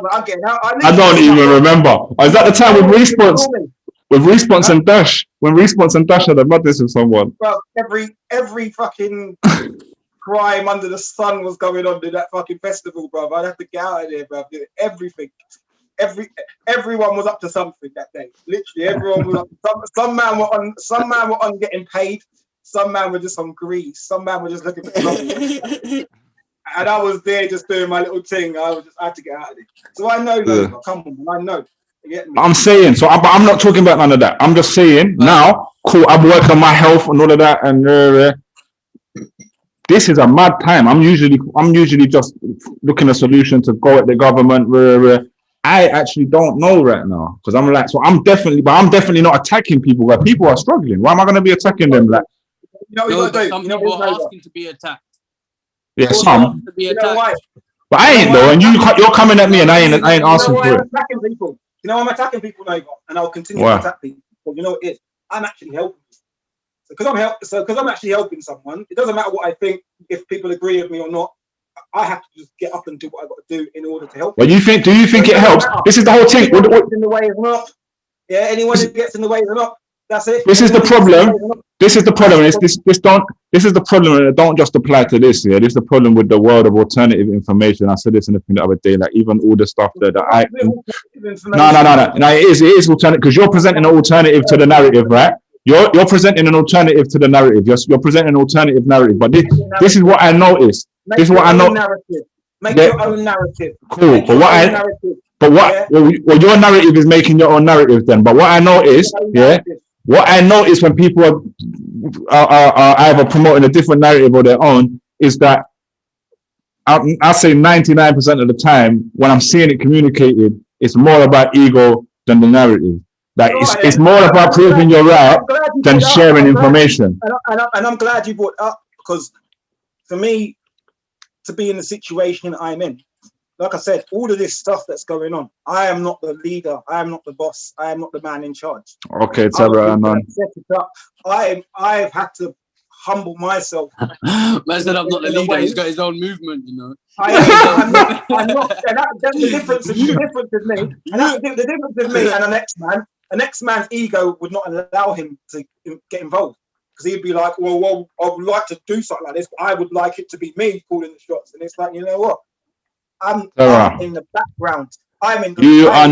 I'm getting out. I don't even remember. Was that the time with Response? With Response and Dash, when Response and Dash had a madness with someone. Well, every fucking crime under the sun was going on in that fucking festival, bro. I'd have to get out of there, bro. Everything, everyone was up to something that day. Literally, everyone was up. Some man were on getting paid. Some man were just on grease. Some man were just looking for something. And I was there just doing my little thing. I had to get out of there. So I know, come on, I know. I'm saying, but I'm not talking about none of that. I'm just saying now, cool, I've worked on my health and all of that, and this is a mad time. I'm usually just looking a solution to go at the government. I actually don't know right now because I'm like, so I'm definitely not attacking people where people are struggling. Why am I going to be attacking them? Like, some people are asking to be attacked. Yeah, some. You know why? But I ain't though, and you're coming at me, and I ain't asking for it. Attacking people. You know, I'm attacking people now, and I'll continue to attack people. But you know what it is? I'm actually helping. So because I'm actually helping someone, it doesn't matter what I think. If people agree with me or not, I have to just get up and do what I've got to do in order to help. Well, do you think it helps? This is the whole thing. In the way or not? Yeah, anyone who gets in the way or not. That's it. This is the problem. This is the problem. This is the problem, and it don't just apply to this. Yeah, this is the problem with the world of alternative information. I said this in the thing the other day. Like even all the stuff that no, it is alternative because you're presenting an alternative to the narrative, right? You're presenting an alternative to the narrative. You're presenting an alternative narrative. But this is what I noticed. This is what I know. Make your own narrative. Cool. But your narrative is making your own narrative then. But what I know is, What I notice when people are either promoting a different narrative or their own is that I'll say 99% of the time when I'm seeing it communicated, it's more about ego than the narrative. Like it's more about proving you're right than sharing information. And I'm glad you brought it up, because for me to be in the situation I'm in, like I said, all of this stuff that's going on, I am not the leader, I am not the boss, I am not the man in charge. Okay, Terra, I've had to humble myself. Man said I'm not the leader, he's got his own movement, you know. I'm not, and that's the difference. The difference is me, and that's the difference is me and the next man. The next man's ego would not allow him to get involved, because he'd be like, well, I would like to do something like this, but I would like it to be me calling the shots. And it's like, you know what? I'm in the background. You are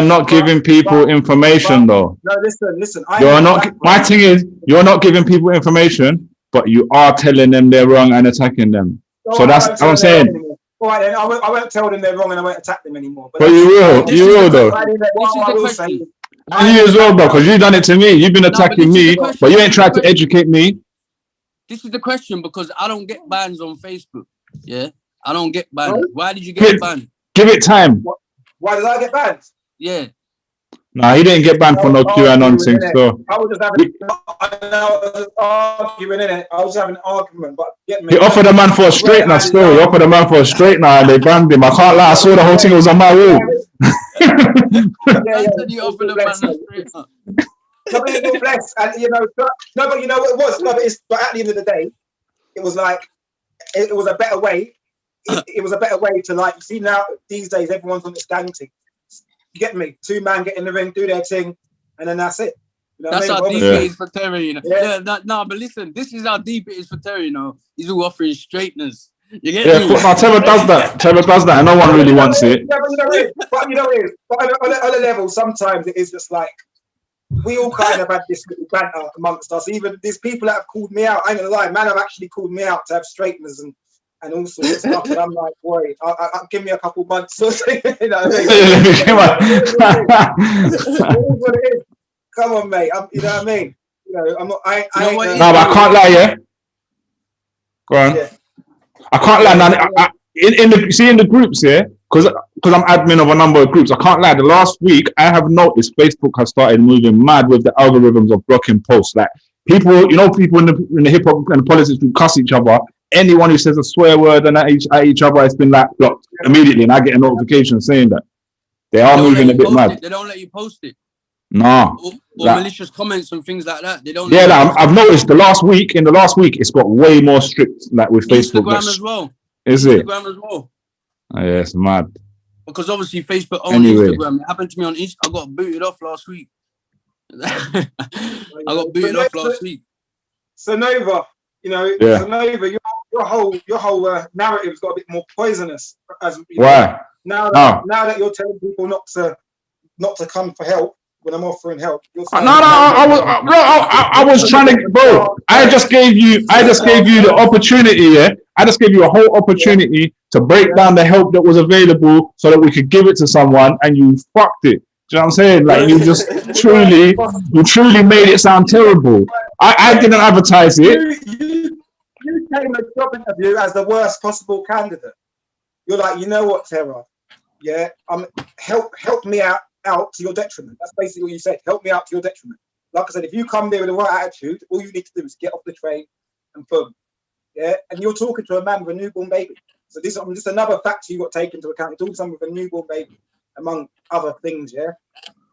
not giving people information, though. No, listen. You're not. My thing is, you're not giving people information, but you are telling them they're wrong and attacking them. So that's what I'm saying. All right, then I won't tell them they're wrong and I won't attack them anymore. But you will though. You as well, bro, because you've done it to me. You've been attacking me, but you ain't tried to educate me. This is the question, because I don't get bans on Facebook. Yeah, I don't get banned. Why did you get banned? Give it time. Why did I get banned? Yeah. Nah, he didn't get banned for no QAnon thing. So I was just arguing in it. I was having an argument, but he offered a man for a straightener still. He offered a man for a straightener and they banned him. I can't lie, I saw the whole thing, it was on my wall. You offered a man a straightener. And you know, but you know what it was? But at the end of the day, it was like it was a better way. It was a better way to, like, see, now these days everyone's on this gang thing. You get me? Two man get in the ring, do their thing, and then that's it. You know that's how deep it is for Terra, you know. Yeah, but listen, this is how deep it is for Terra, you know. He's all offering straighteners. You get me? No, Terra does that. Terra does that, and no one really wants it. But on a level, sometimes it is just like we all kind of had this little banter amongst us. Even these people that have called me out, I ain't gonna lie, man, have actually called me out to have straighteners and all sorts of stuff, and I'm like, boy, I'll give me a couple months or something. You know what I mean? What it is. Come on, mate. You know what I mean? You know, I'm not. No, but I can't lie. Yeah. Go on. Yeah. I can't lie. Now, in the groups, yeah, because I'm admin of a number of groups. I can't lie. The last week, I have noticed Facebook has started moving mad with the algorithms of blocking posts. Like people, you know, people in the hip hop and the politics who cuss each other. Anyone who says a swear word and at each other has been like blocked immediately, and I get a notification saying that they are moving a bit mad. They don't let you post it. No. Or malicious comments and things like that. They don't. Yeah, like, I've noticed in the last week, it's got way more strict, like with Facebook. Instagram as well. Is it? Instagram as well. Oh, yeah, it's mad. Because obviously Facebook owns Instagram. It happened to me on Instagram. I got booted off last week. So Nova, you know, so Nova, your whole narrative's got a bit more poisonous. Why? Now that you're telling people not to come for help when I'm offering help. I was trying to, bro. I just gave you the opportunity. Yeah, I just gave you a whole opportunity to break down the help that was available so that we could give it to someone, and you fucked it. Do you know what I'm saying? Like you just truly made it sound terrible. I didn't advertise it. You came to the job interview as the worst possible candidate. You're like, you know what, Terra? Yeah, help me out to your detriment. That's basically what you said. Help me out to your detriment. Like I said, if you come there with the right attitude, all you need to do is get off the train and boom. Yeah, and you're talking to a man with a newborn baby. So this is just another factor you got to take into account. You're talking to someone with a newborn baby, among other things. Yeah,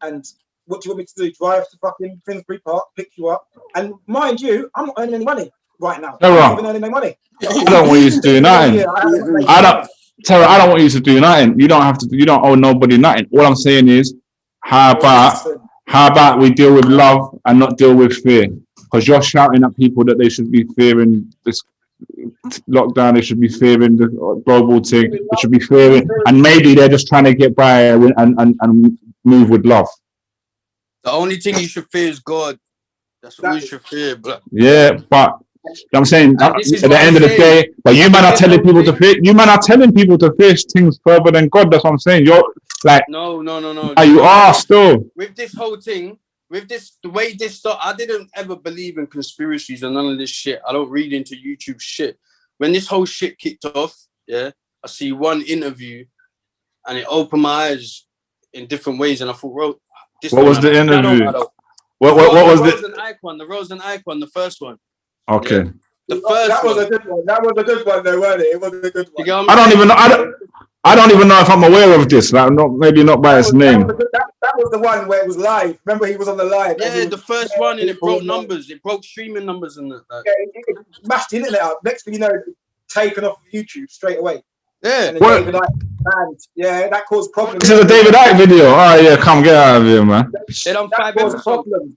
and what do you want me to do? Drive to fucking Finsbury Park, pick you up, and mind you, I'm not earning any money right now. I'm not even earning any money. I don't want you to do nothing. Terra, I don't want you to do nothing. You don't have to. You don't owe nobody nothing. All I'm saying is, how about we deal with love and not deal with fear? Because you're shouting at people that they should be fearing this lockdown. They should be fearing the global thing. They should be fearing, and maybe they're just trying to get by and move with love. The only thing you should fear is God. That's what we should fear, bro. Yeah, but. You know what I'm saying, at the end of the day, but you man are telling people to fish. You man are telling people to fish things further than God. That's what I'm saying. You're like, no. You are still with this whole thing. with this, the way this started, I didn't ever believe in conspiracies and none of this shit. I don't read into YouTube shit. When this whole shit kicked off, yeah, I see one interview and it opened my eyes in different ways. And I thought, well, this what was the interview? What was the Rose and Icon, the first one. Okay. Yeah. The first that was one. a good one. That was a good one, though, wasn't it? It was a good one. I don't even know. I don't even know if I'm aware of this. Like, maybe not by its name. That was the one where it was live. Remember, he was on the live. Yeah, the first one, and it broke numbers. It broke streaming numbers and that. Yeah, it mashed the internet up. Next thing you know, taken off YouTube straight away. Yeah. David Icke banned. Yeah, that caused problems. This is a David Icke video. Oh yeah, come get out of here, man. They done 5 episodes. Problems.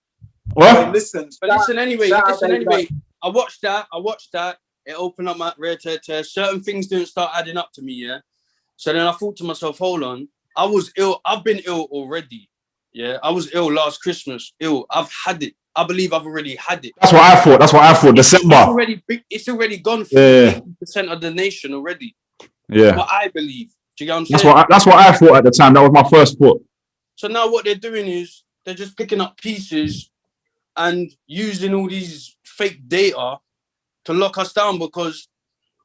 What? Listen anyway. I watched that. It opened up my rare tear. Certain things didn't start adding up to me, yeah. So then I thought to myself, hold on. I was ill. I've been ill already. Yeah, I was ill last Christmas. Ill. I've had it. I believe I've already had it. That's what I thought. December. It's already gone through 80% of the nation already. Yeah. What I believe. Do you get what I'm saying? That's what I thought at the time. That was my first thought. So now what they're doing is they're just picking up pieces and using all these fake data to lock us down, because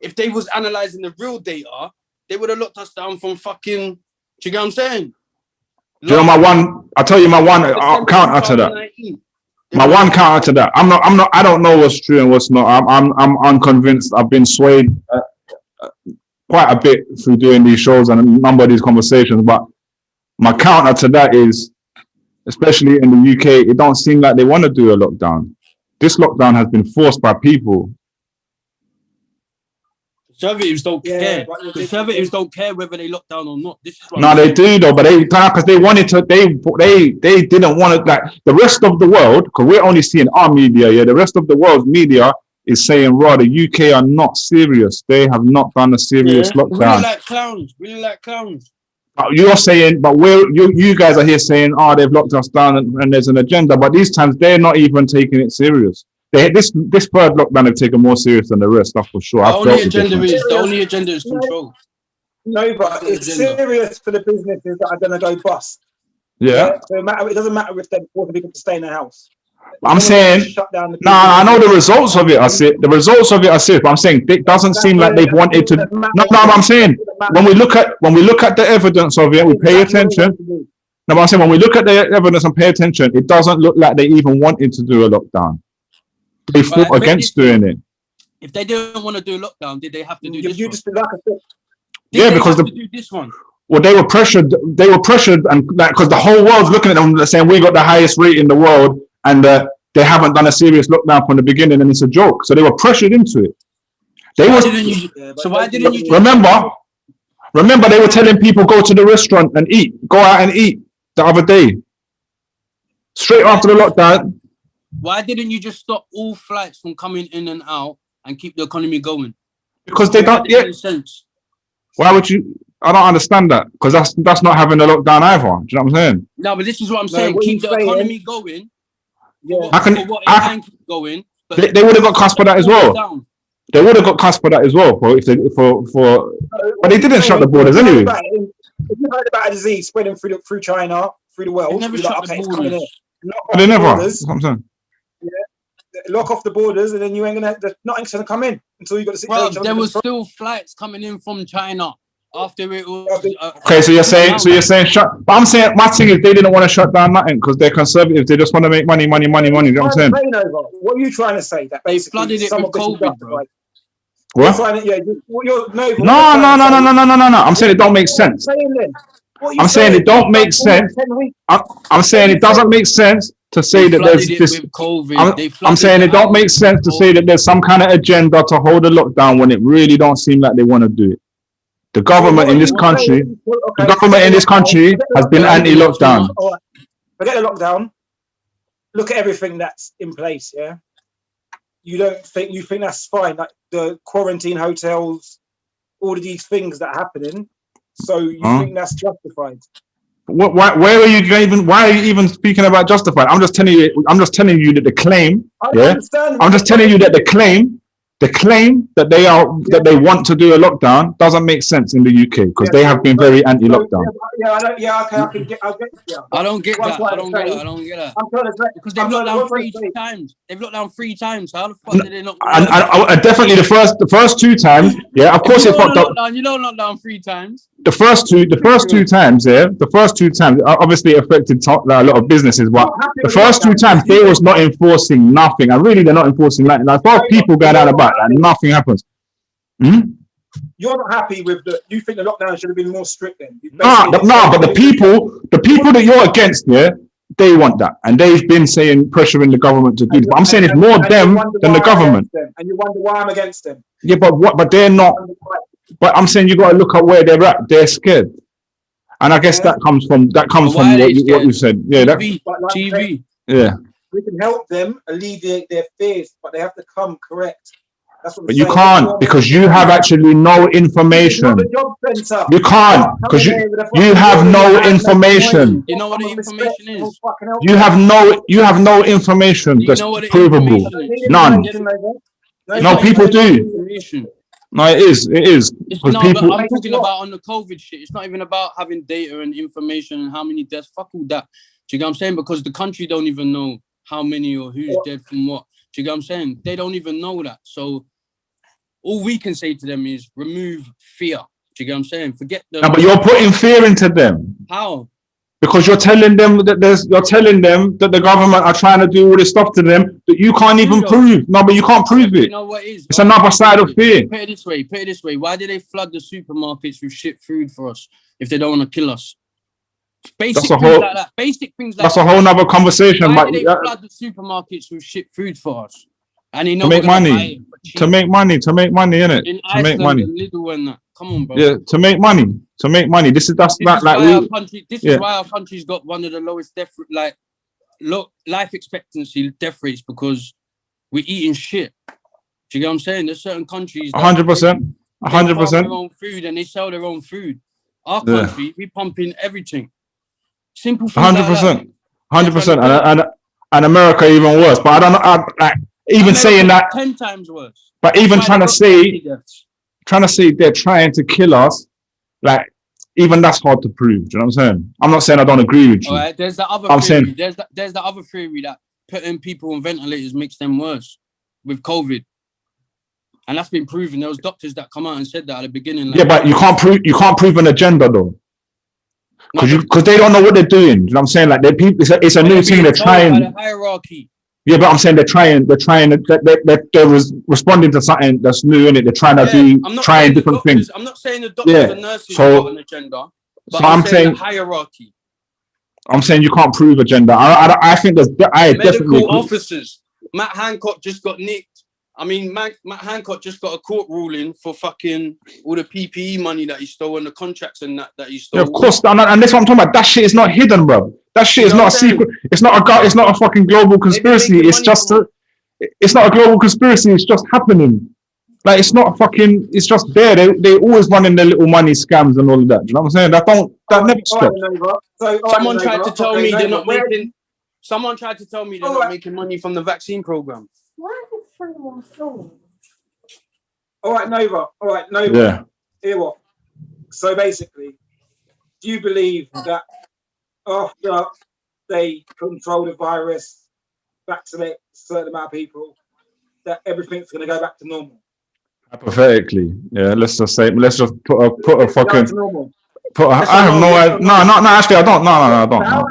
if they was analyzing the real data, they would have locked us down from fucking, do you get what I'm saying? Do you know I'll tell you my one counter to that. My one counter to that. I don't know what's true and what's not. I'm unconvinced. I've been swayed quite a bit through doing these shows and a number of these conversations, but my counter to that is, especially in the UK, it don't seem like they want to do a lockdown. This lockdown has been forced by people. Conservatives don't care. Conservatives don't care whether they lock down or not. They do though, but because they wanted to, they didn't want it. Like the rest of the world, because we're only seeing our media. Yeah, the rest of the world's media is saying, "Raw, the UK are not serious. They have not done a serious lockdown." Really like clowns. You're saying, but you guys are here saying, "Oh, they've locked us down and there's an agenda." But these times they're not even taking it serious. This third lockdown have taken more serious than the rest, that's for sure. The only agenda is control. No, but it's serious for the businesses that are going to go bust. Yeah. So it doesn't matter if they're forcing people to stay in their house. I'm saying, I know the results of it. I see the results of it. I see it, but I'm saying it doesn't seem like they've wanted to. No, I'm saying when we look at the evidence of it, we pay attention. No, but I'm saying when we look at the evidence and pay attention, it doesn't look like they even wanted to do a lockdown. They fought against doing it. If they didn't want to do a lockdown, did they have to do this one? Just like I said. Yeah, because to do this one. Well, they were pressured, and because the whole world's looking at them saying we got the highest rate in the world, and they haven't done a serious lockdown from the beginning, and it's a joke. So they were pressured into it. Why didn't you? Remember, they were telling people go to the restaurant and go out and eat the other day, straight after the lockdown. Why didn't you just stop all flights from coming in and out and keep the economy going? Because they don't. Yeah. Sense. Why would you? I don't understand that, because that's not having a lockdown either. Do you know what I'm saying? No, but this is what I'm saying. Keep the economy going. Yeah. I can keep going. But they would have got cussed for that as well. They would have got cussed for that as well. But they didn't shut the borders anyway. If you heard about a disease spreading through China, through the world, they never shut the borders. They never. That's what I'm saying. Yeah, lock off the borders, and then you ain't nothing's gonna come in until you got the situation. Well, there was still flights coming in from China after it was. Okay, so you're saying shut. But I'm saying my thing is they didn't want to shut down nothing because they're conservatives. They just want to make money. You know what I'm saying? What are you trying to say? That they flooded it with COVID, bro. What? No. I'm saying it don't make sense. I'm saying it don't make sense. I'm saying it doesn't make sense to say that there's this. I'm saying it don't make sense to say that there's some kind of agenda to hold a lockdown when it really don't seem like they want to do it. The government in this country, has been anti-lockdown. Forget the lockdown. Look at everything that's in place. Yeah, you think that's fine? Like the quarantine hotels, all of these things that are happening. So you think that's justified? Why are you even speaking about justified? I'm just telling you that the claim. I'm just telling you that the claim the claim that they want to do a lockdown doesn't make sense in the UK because they have been very anti-lockdown. Okay, I'll get you. I don't get that. I don't get that. I'm trying to say, because they've locked down 3 times. They've locked down 3 times. How the fuck did they not? And definitely the first 2 times, yeah. Of course, it fucked up. You don't lock down 3 times. The first two times, obviously it affected a lot of businesses. But the first 2 times, they was not enforcing nothing, and really they're not enforcing like 12 people going out about and nothing happens. You're not happy with you think the lockdown should have been more strict then? No, but the people that you're against, yeah, they want that, and they've been saying pressuring the government to do this. But I'm saying it's more them than the government. And you wonder why I'm against them. Yeah, but they're not. But I'm saying you got to look at where they're at. They're scared, and I guess that comes from what you said. Yeah, TV. Yeah. We can help them alleviate their fears, but they have to come correct. That's what. But you can't because you have actually no information. You can't because you have no information. You know what the information is? You have no information that's provable. None. No, people do. No, it is. But I'm talking about on the COVID shit. It's not even about having data and information and how many deaths. Fuck all that. Do you get what I'm saying? Because the country don't even know how many or who's dead from what. Do you get what I'm saying? They don't even know that. So all we can say to them is remove fear. Do you get what I'm saying? Forget the. No, but you're putting fear into them. How? Because you're telling them that the government are trying to do all this stuff to them that you can't even prove. No, but you can't prove it. You know what it is? It's another side of fear. Put it this way. Why do they flood the supermarkets with shit food for us if they don't want to kill us? Basic things like that. That's a whole nother conversation. Why do they flood the supermarkets with shit food for us? And they know to make money, innit? In Iceland, to make money. Lidl and that. Come on, bro. Yeah, to make money. This is why our country's got one of the lowest life expectancy death rates because we're eating shit. Do you get what I'm saying? There's certain countries. 100%. 100%. Their own food and they sell their own food. Our country, we pump in everything. Simple things 100%. 100%. And America even worse. But I don't know. Even America saying that 10 times worse. But even trying to say they're trying to kill us, like even that's hard to prove. Do you know what I'm saying? I'm not saying I don't agree with you. All right, there's the other theory. There's the other theory that putting people on ventilators makes them worse with COVID. And that's been proven. There was doctors that come out and said that at the beginning. Like, yeah, but you can't prove an agenda though. Because they don't know what they're doing. You know what I'm saying? Like it's a new thing they're trying. The hierarchy. Yeah, but I'm saying they're responding to something that's new in it. They're trying to trying different things. I'm not saying the doctors and nurses have got an agenda, but I'm saying the hierarchy. I'm saying you can't prove agenda. I think there's medical officers. Matt Hancock just got nicked. I mean, Matt Hancock just got a court ruling for fucking all the PPE money that he stole and the contracts and that he stole. Yeah, of course, and that's what I'm talking about. That shit is not hidden, bro. That shit is not a secret. It's not a fucking global conspiracy. It's not a global conspiracy. It's just happening. Like it's not fucking. It's just there. They always running their little money scams and all of that. You know what I'm saying? That never stops. Someone tried to tell me they're not making. Someone tried to tell me they're not making money from the vaccine program. All right, Nova. Yeah. Hear what? So basically, do you believe that after they control the virus, vaccinate a certain amount of people, that everything's going to go back to normal? Hypothetically, yeah. Let's just put a fucking. I have no idea. No. Actually, I don't. No, I don't. How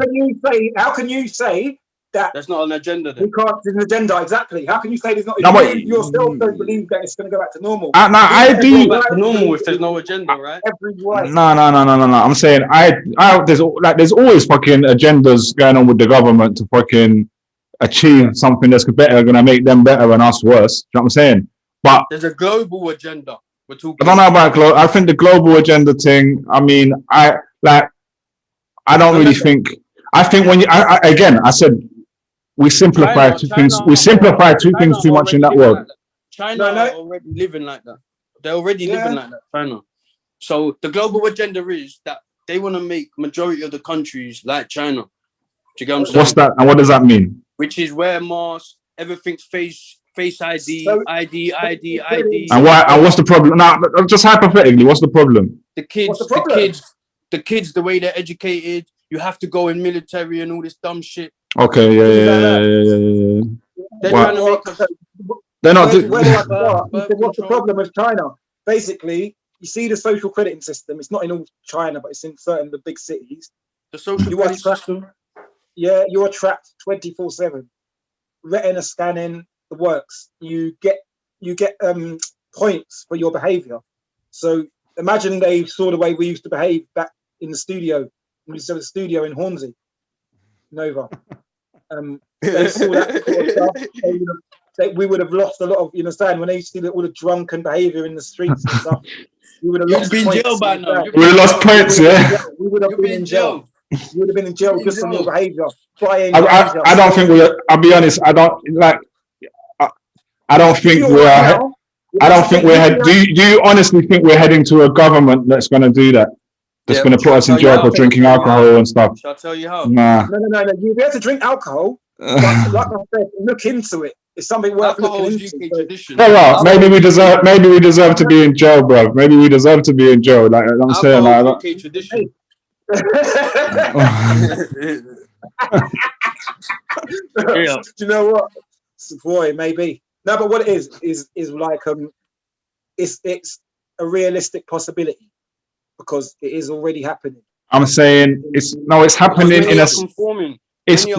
can you say that? That's not an agenda. Then. It's an agenda, exactly. How can you say there's not? No, but you still don't believe that it's going to go back to normal. I do. Go back to normal if there's no agenda, right? No. I'm saying there's always fucking agendas going on with the government to fucking achieve something that's better, going to make them better and us worse. You know what I'm saying? But there's a global agenda. We're talking. I don't know about global. I think the global agenda thing. I mean, I don't really think. I think when I said we simplify two things. We simplify two things too much in that world. China are already living like that. They're already living like that. China. So the global agenda is that they want to make majority of the countries like China. Do you get what I'm saying? What's that? And what does that mean? Which is wear masks, everything's face Face ID, So- ID. And why? And what's the problem? Now, just hypothetically, what's the problem? The kids, What's the problem? the kids, the way they're educated, you have to go in military and all this dumb shit. Okay, yeah. They're What? trying to make us. They're not. Where do I start? birth What's the control. problem with China? Basically, you see the social crediting system. It's not in all China, but it's in certain of the big cities. The social You are credit trapped. system. Yeah, you're trapped 24/7. Retina scanning, the works. You get points for your behaviour. So imagine they saw the way we used to behave back in the studio. We used to have a studio in Hornsey, Novar. They saw that sort of stuff. We would have lost a lot of, you understand, when they used to see all the drunken behaviour in the streets and stuff. We would have You've lost been points. jail by now. We lost points, yeah. We would have been in jail. You would have been in jail just on your behaviour. I don't think we're. I'll be honest. I don't like. I don't think we're. I don't think we're heading. Do you honestly think we're heading to a government that's going to do that? That's going to put us in jail for drinking alcohol and stuff? Shall I tell you how? Nah. No. You'll be able to drink alcohol, but like I said, look into it. It's something worth Alcohol looking is into. UK tradition. No, well, maybe we deserve to be in jail, bro. Maybe we deserve to be in jail. Like I'm saying, like, Alcohol is UK tradition. Do you know what? Boy, maybe. No, but what it is like it's a realistic possibility because it is already happening. I'm saying it's happening in a. Conforming.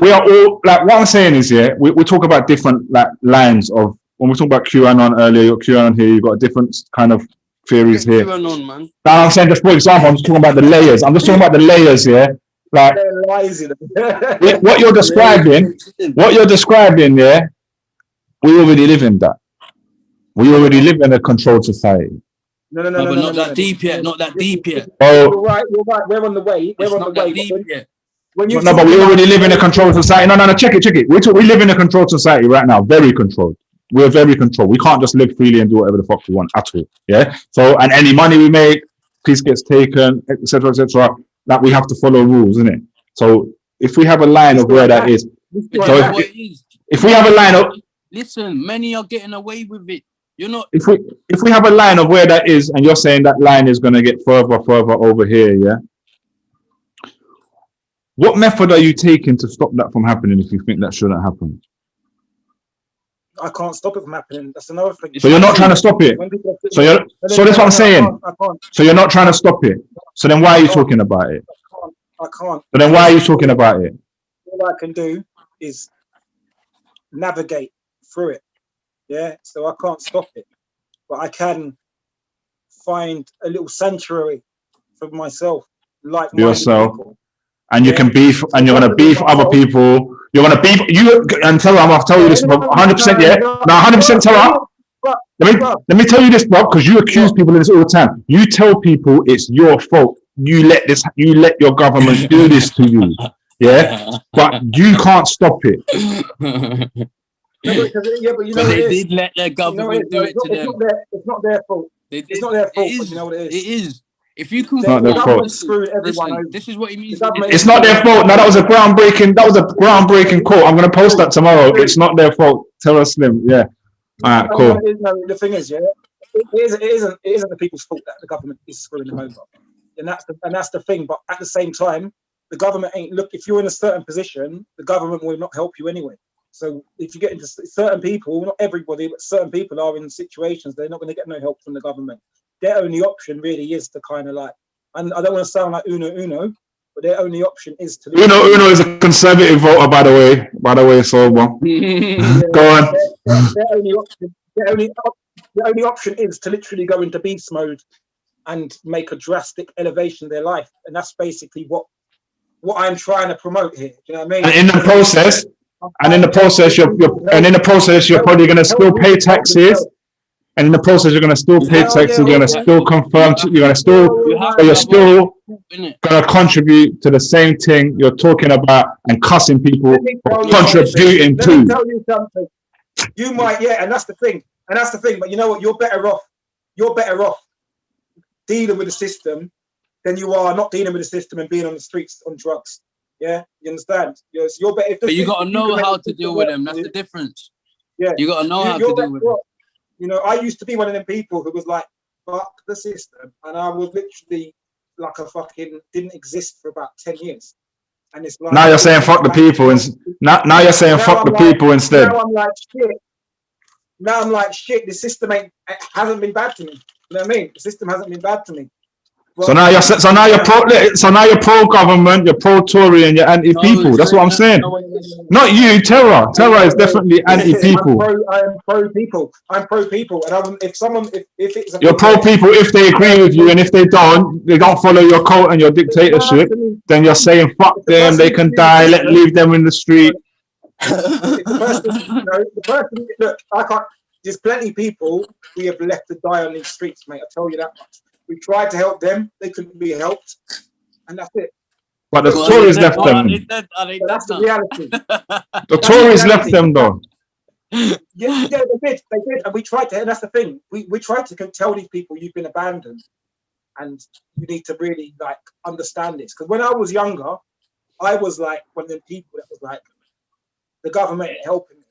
We are all like what I'm saying is we talk about different like lines of when we talk about QAnon earlier. You got QAnon here. You've got different kind of theories here. QAnon, man. Now I'm saying just for example, I'm just talking about the layers. I'm just talking about the layers here. Like There lies in what you're describing, yeah, we already live in that. We already live in a controlled society. No, but not that deep yet. Not that deep yet. Oh, you're right. We're on the way. It's not that deep yet. When you no, but we already live in a controlled society. No, check it. We live in a controlled society right now, very controlled. We're very controlled. We can't just live freely and do whatever the fuck we want at all. Yeah. So, and any money we make, piece gets taken, etc., etc. That we have to follow rules, isn't it? So, if we have a line of where that is, so if we have a line of, listen, many are getting away with it. You're not. If we have a line of where that is, and you're saying that line is going to get further over here, yeah. What method are you taking to stop that from happening if you think that shouldn't happen? I can't stop it from happening. That's another thing. So you're not trying to stop it. So that's what I'm saying. I can't. So you're not trying to stop it. So then why are you talking about it? I can't. So then why are you talking about it? All I can do is navigate through it. Yeah. So I can't stop it, but I can find a little sanctuary for myself, like yourself. People. And you can beef, and you're gonna beef other people. You're gonna beef you and Terra. I'm gonna tell you this, 100%. Yeah, now 100%, Terra. Let me tell you this, bro, because you accuse people of this all the time. You tell people it's your fault. You let your government do this to you. Yeah, but you can't stop it. But they did let their government do it to them. It's not their fault. It's not their fault. But you know what it is? It is. If you can, not their fault. This is what he means. It's not their fault. No, that was a groundbreaking quote. I'm gonna post that tomorrow. It's not their fault. Terra Slim. Yeah. All right. Cool. No, the thing is, yeah, it isn't the people's fault that the government is screwing them over, and that's the thing. But at the same time, the government ain't look. If you're in a certain position, the government will not help you anyway. So if you get into certain people, not everybody, but certain people are in situations they're not going to get no help from the government. Their only option really is to kind of like, and I don't want to sound like Uno, but their only option is to. Uno is a conservative voter, by the way. So go on. Their only option is to literally go into beast mode and make a drastic elevation of their life, and that's basically what I'm trying to promote here. Do you know what I mean? And in the process, you're probably going to still pay taxes. And in the process, you're going to still pay taxes. You're going to still confirm. You're still going to contribute to the same thing you're talking about and cussing people for contributing to. Let me tell you something. You might, yeah, and that's the thing. But you know what? You're better off dealing with the system than you are not dealing with the system and being on the streets on drugs. Yeah, you understand? You're better. But you got to know how to deal with them. That's the difference. Yeah. You gotta know how to deal with it. You know, I used to be one of them people who was like, fuck the system. And I was literally like a fucking didn't exist for about 10 years. And it's like, now you're saying fuck the people, and now you're saying fuck the people instead. Now I'm like shit. Now I'm like shit. The system hasn't been bad to me. You know what I mean? The system hasn't been bad to me. But, so now you're pro government, you're pro Tory, and you're anti people. That's what I'm saying. Not you, Terra. Terra is definitely anti people. I am pro people. I'm pro people, and if it's you're pro people if they agree with you, and if they don't follow your cult and your dictatorship, then you're saying fuck them. They can die. Leave them in the street. The person. Look, I can't. There's plenty of people we have left to die on these streets, mate. I tell you that much. We tried to help them; they couldn't be helped, and that's it. But the Tories left them. That's the reality. The Tories left them, though. Yeah, they did, and we tried to. And that's the thing. We tried to tell these people you've been abandoned, and you need to really like understand this. Because when I was younger, I was like one of the people that was like, the government ain't helping me.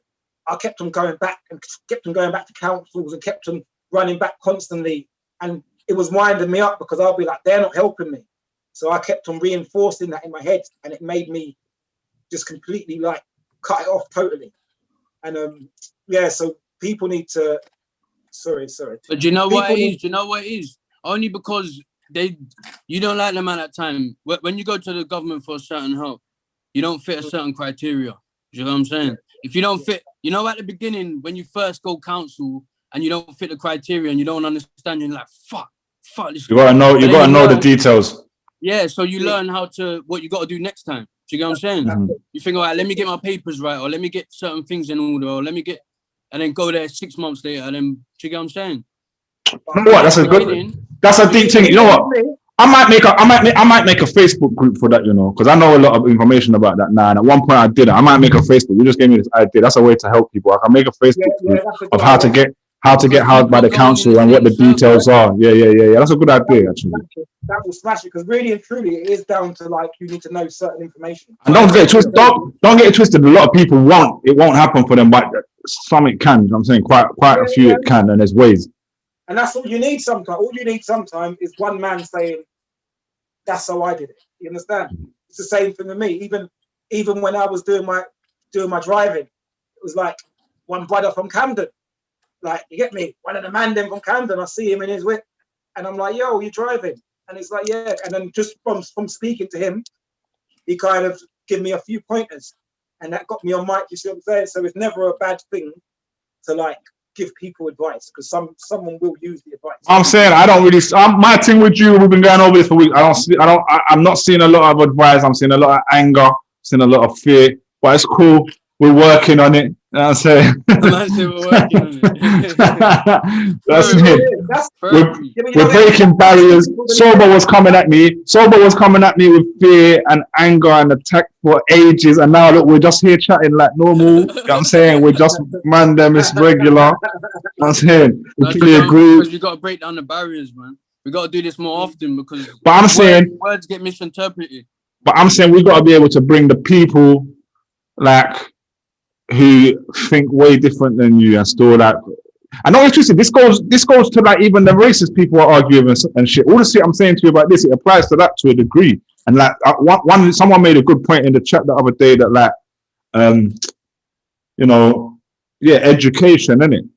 I kept on going back to councils and kept on running back constantly, and it was winding me up because I'll be like, they're not helping me. So I kept on reinforcing that in my head, and it made me just completely like cut it off totally. And yeah, so people need to. Sorry. But do you know what it is? Do you know what it is? Only because you don't like them at that time. When you go to the government for a certain help, you don't fit a certain criteria. Do you know what I'm saying? If you don't fit, you know, at the beginning when you first go council and you don't fit the criteria and you don't understand, you're like, fuck this. You gotta know the details. Yeah, so you learn what you got to do next time. Do you get what I'm saying? Mm-hmm. You think, all right, let me get my papers right, or let me get certain things in order, or and then go there 6 months later, and then, do you get what I'm saying? You know what? That's a deep thing. You know what? I might make a Facebook group for that, you know, because I know a lot of information about that now. And at one point I did it. I might make a Facebook. You just gave me this idea. That's a way to help people. I can make a Facebook group of how to get housed by the council and what the details are. Yeah. That's a good idea, actually. That will smash it, because really and truly it is down to like you need to know certain information. And don't get it twisted. Don't get it twisted. A lot of people it won't happen for them, but some it can. I'm saying quite a few it can, and there's ways. And that's all you need sometimes. All you need sometimes is one man saying, that's how I did it. You understand? It's the same thing with me. Even when I was doing my driving, it was like one brother from Camden. Like, you get me? One of the man them from Camden, I see him in his whip. And I'm like, yo, you driving? And it's like, yeah. And then just from speaking to him, he kind of gave me a few pointers. And that got me on mic, you see what I'm saying? So it's never a bad thing to like give people advice, because someone will use the advice. I'm saying I don't really. My thing with you, we've been going over this for weeks. I'm not seeing a lot of advice. I'm seeing a lot of anger, seeing a lot of fear. But it's cool. We're working on it. You know what I'm saying? We're working on it. That's it. We're breaking barriers. Sober was coming at me with fear and anger and attack for ages, and now look, we're just here chatting like normal. You know what I'm saying? We're just random, it's regular. I'm saying we fully agree. Because we got to break down the barriers, man. We got to do this more often, because words get misinterpreted. But I'm saying we got to be able to bring the people like who think way different than you and still like. I know it's twisted. This goes to like even the racist people are arguing and shit. All the shit I'm saying to you about this, it applies to that to a degree. And like someone made a good point in the chat the other day that like, you know, education, innit?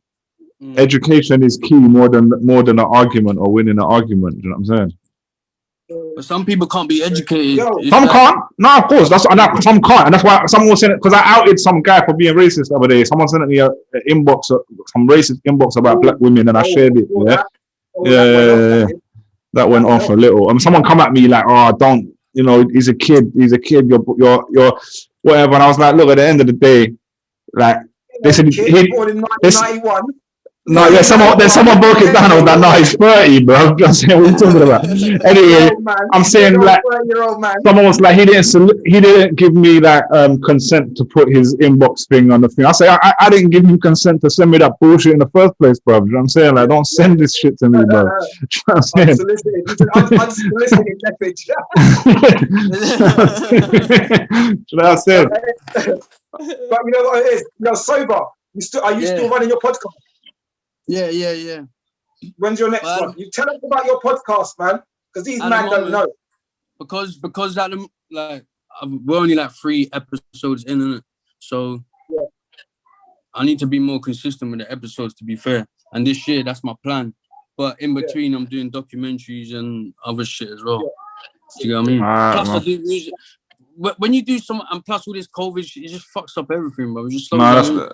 Education is key more than an argument or winning an argument. You know what I'm saying? But some people can't be educated. Some can't. No, of course. Some can't, and that's why someone was saying it, because I outed some guy for being racist the other day. Someone sent me an inbox, some racist inbox about black women, and I shared it. Yeah. That went on for a little. Someone come at me like, "Oh, don't, you know, he's a kid. You're whatever." And I was like, "Look, at the end of the day, like they said born in 1991." No, yeah, someone broke it down. I was like, no, he's 30, bro. I'm just saying, what are you talking about? Anyway, I'm saying like, someone was like, he didn't give me that consent to put his inbox thing on the thing. I say, I didn't give him consent to send me that bullshit in the first place, bro. You know what I'm saying? Like, don't send this shit to me, bro. You know what I'm saying? Unsolicited message. You know what I'm saying? But you know what it is? Sober. Are you still running your podcast? Yeah. When's your next one? You tell us about your podcast, man, because these men don't know. Because we're only like 3 episodes in it, so I need to be more consistent with the episodes. To be fair, and this year that's my plan. But in between, I'm doing documentaries and other shit as well. Do you know what I mean? Plus, I do music. When you do some, and plus all this COVID shit, it just fucks up everything, bro. It just slows down.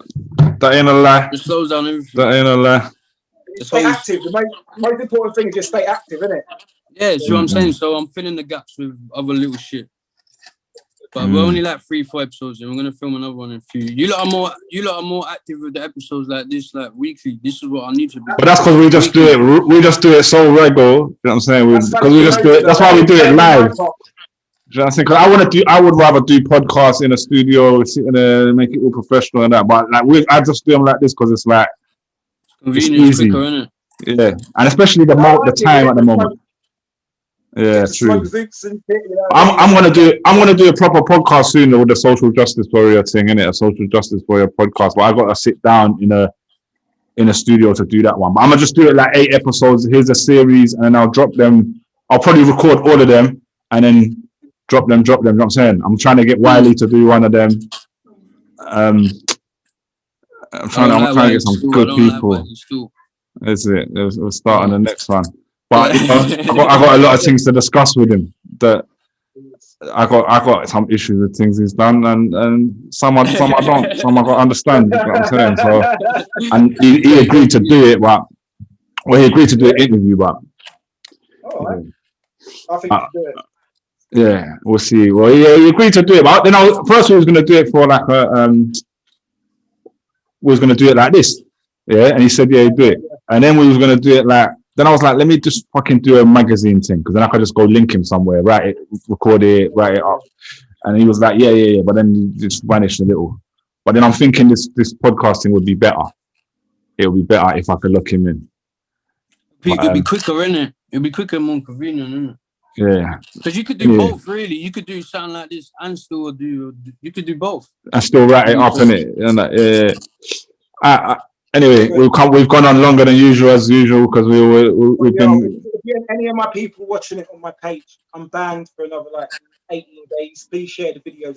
That ain't a lie. It slows down everything. That ain't a lie. Stay active. The most important thing is just stay active, isn't it? Yeah, see what I'm saying? So I'm filling the gaps with other little shit. But we're only like 3-4 episodes and we're gonna film another one in a few. You lot are more active with the episodes like this, like weekly. This is what I need to be. But that's because we just do it. We just do it so regular. You know what I'm saying? Because we just do it. That's why we do it live. You know what I'm saying? Because I would rather do podcasts in a studio, sitting there, make it all professional and that. But like I just do them like this because it's like convenient, it's easy. quicker, isn't it? Yeah, and especially the time at the moment. Yeah, true. I'm gonna do a proper podcast soon with the social justice warrior thing, innit? A social justice warrior podcast. But I gotta sit down in a studio to do that one. But I'm gonna just do it like 8 episodes. Here's a series, and then I'll drop them. I'll probably record all of them and then drop them. You know what I'm saying? I'm trying to get Wiley to do one of them. I'm trying to get some good people. That's it. We'll start on the next one. But you know, I got a lot of things to discuss with him. That I got some issues with things he's done, and some I don't. Some I got to understand. You know what I'm saying? So, and he agreed to do it, but he agreed to do an interview, but I think he do it. Yeah, we'll see. Well, he agreed to do it, but then first we was going to do it for like we was going to do it like this, and he said he'd do it, and then we was going to do it like. Then I was like, let me just fucking do a magazine thing, because then I could just go link him somewhere, write it, record it, write it up. And he was like, yeah. But then he just vanished a little. But then I'm thinking this podcasting would be better. It would be better if I could look him in. It could be quicker, innit? It'd be quicker and more convenient, innit? Yeah. Because you could do both, really. You could do something like this and still you could do both. And still write it up, innit? Yeah. Anyway, we've gone on longer than usual as usual because we've been. If any of my people watching it on my page, I'm banned for another like 18 days. Please share the video.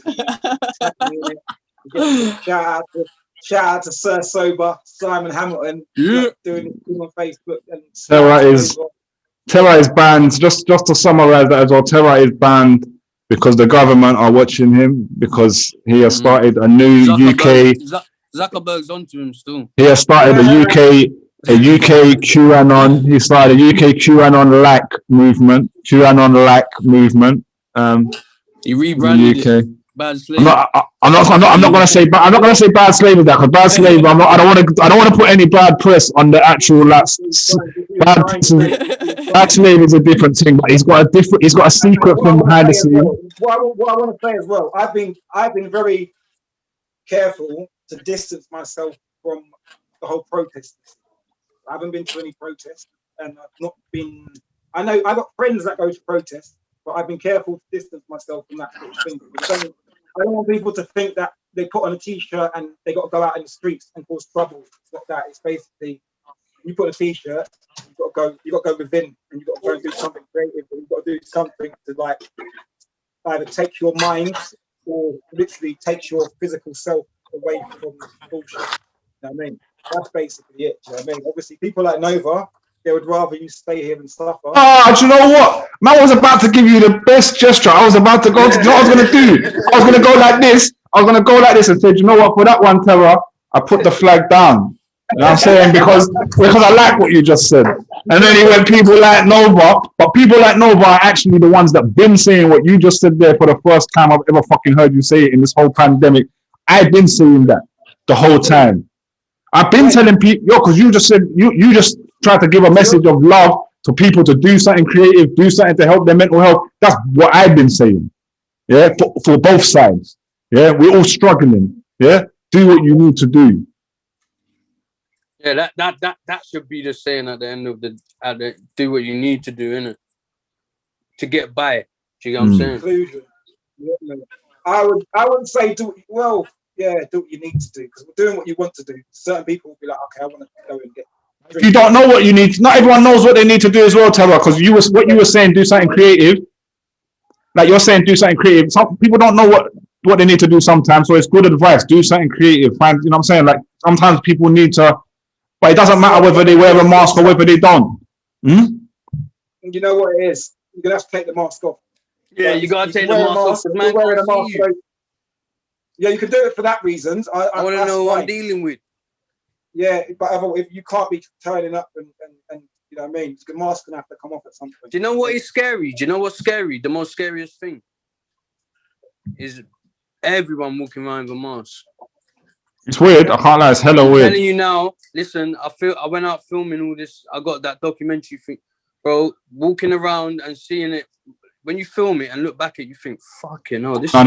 Shout out to Sir Sober, Simon Hamilton, doing it on Facebook. And Terra is banned. Just to summarize that as well, Terra is banned because the government are watching him because he has started a new UK. Zuckerberg's onto him still. He has started a UK QAnon. He started a UK QAnon-like movement. He rebranded UK. Bad slave. I'm not gonna say bad slave with that, because bad slave. I don't want to put any bad press on the actual bad slave is a different thing, but he's got a secret from behind the scene. What I want to say as well, I've been very careful to distance myself from the whole protest. I haven't been to any protests, and I've not been. I know I got friends that go to protests, but I've been careful to distance myself from that sort of thing. I don't want people to think that they put on a t-shirt and they got to go out in the streets and cause trouble. It's not that. It's basically you put a t-shirt, you got to go within, and you got to go and do something creative. And you've got to do something to like either take your mind or literally takes your physical self away from bullshit. You know what I mean? That's basically it. You know what I mean? Obviously, people like Nova, they would rather you stay here and suffer. Oh, do you know what? Man was about to give you the best gesture. I was about to go to, you know what I was going to do? I was going to go like this. And say, you know what? For that one, Terra, I put the flag down. You know what I'm saying? Because I like what you just said. And then he went people like Nova, but people like Nova are actually the ones that been saying what you just said there for the first time I've ever fucking heard you say it in this whole pandemic. I've been saying that the whole time. I've been telling people, because you just said, you just tried to give a message of love to people to do something creative, do something to help their mental health. That's what I've been saying. Yeah, for both sides. Yeah, we're all struggling. Yeah, do what you need to do. Yeah, that should be the saying at the end of the do what you need to do, innit? To get by. Do you get what I'm saying? Conclusion. Yeah. I would say do what you need to do, because we're doing what you want to do. Certain people will be like, okay, I want to go and get. If you don't know what you need, not everyone knows what they need to do as well, Terra. Because what you were saying, do something creative. Like you're saying, do something creative. Some people don't know what they need to do sometimes, so it's good advice. Do something creative. Find, you know what I'm saying? Like sometimes people need to, but it doesn't matter whether they wear a mask or whether they don't. You know what it is? You're gonna have to take the mask off. Yeah, you gotta take the mask off. Man, wearing a mask. So, yeah, you can do it for that reasons. I want to know what I'm dealing with. Yeah, but if you can't be turning up and you know what I mean, the mask gonna have to come off at some point. Do you know what is scary? Do you know what's scary? The most scariest thing is everyone walking around with a mask. It's weird. I can't lie. It's hella weird. I'm telling you now. Listen, I went out filming all this. I got that documentary thing, bro. Walking around and seeing it. When you film it and look back at it, you think, fucking hell, this no.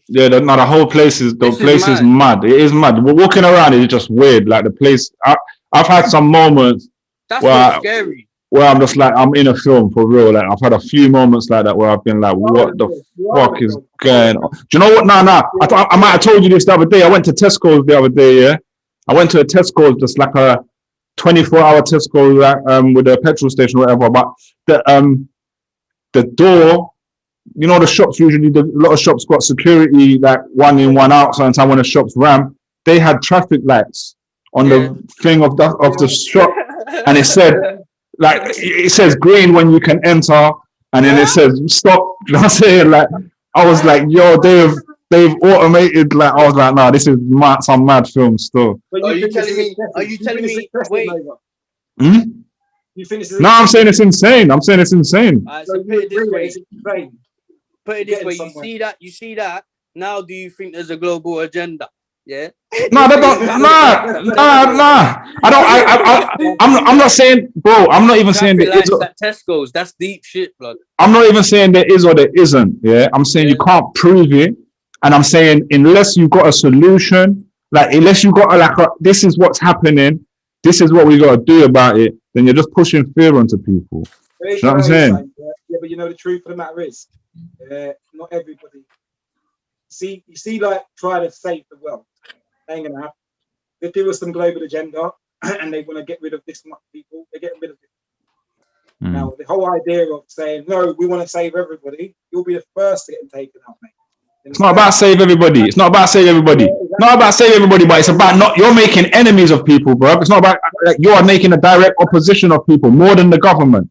Yeah, the whole place is mad. It is mad. We're walking around, it's just weird. Like the place, I've had some moments. That's what's scary. Where I'm just like, I'm in a film for real. Like I've had a few moments like that where I've been like, what the fuck is going on? Do you know what? No. I might have told you this the other day. I went to Tesco's the other day, yeah? I went to a Tesco's, just like a 24-hour Tesco, with a petrol station or whatever. But the door, you know, the shops usually, a lot of shops got security, like one in, one out. Sometimes when the shops ram, they had traffic lights on the thing of the shop, and it said, like, it says green when you can enter, and then it says stop. You know what I'm saying? Like, I was like, yo, they've automated. Like, I was like, nah, this is some mad film still. Are you telling me? Wait. You finish. No, I'm saying it's insane. Right, so put it this way. Put it this way. You see that. Now, do you think there's a global agenda? Yeah. No, that don't. Nah. I'm not saying, bro. I'm not even saying there is. At Tesco's, that's deep shit, blood. I'm not even saying there is or there isn't. Yeah. I'm saying you can't prove it, and I'm saying unless you got a solution, like unless you got this is what's happening. This is what we got to do about it. Then you're just pushing fear onto people. You know what I'm saying? Yeah, but you know the truth of the matter is, not everybody. You see, like trying to save the world. Ain't gonna happen. If there was some global agenda and they want to get rid of this much people, they're getting rid of it. Now, the whole idea of saying no, we want to save everybody, you'll be the first to get them taken out, mate. It's not about save everybody. It's not about save everybody. Not about save everybody, but it's about you're making enemies of people, bro. It's not about you're making a direct opposition of people more than the government.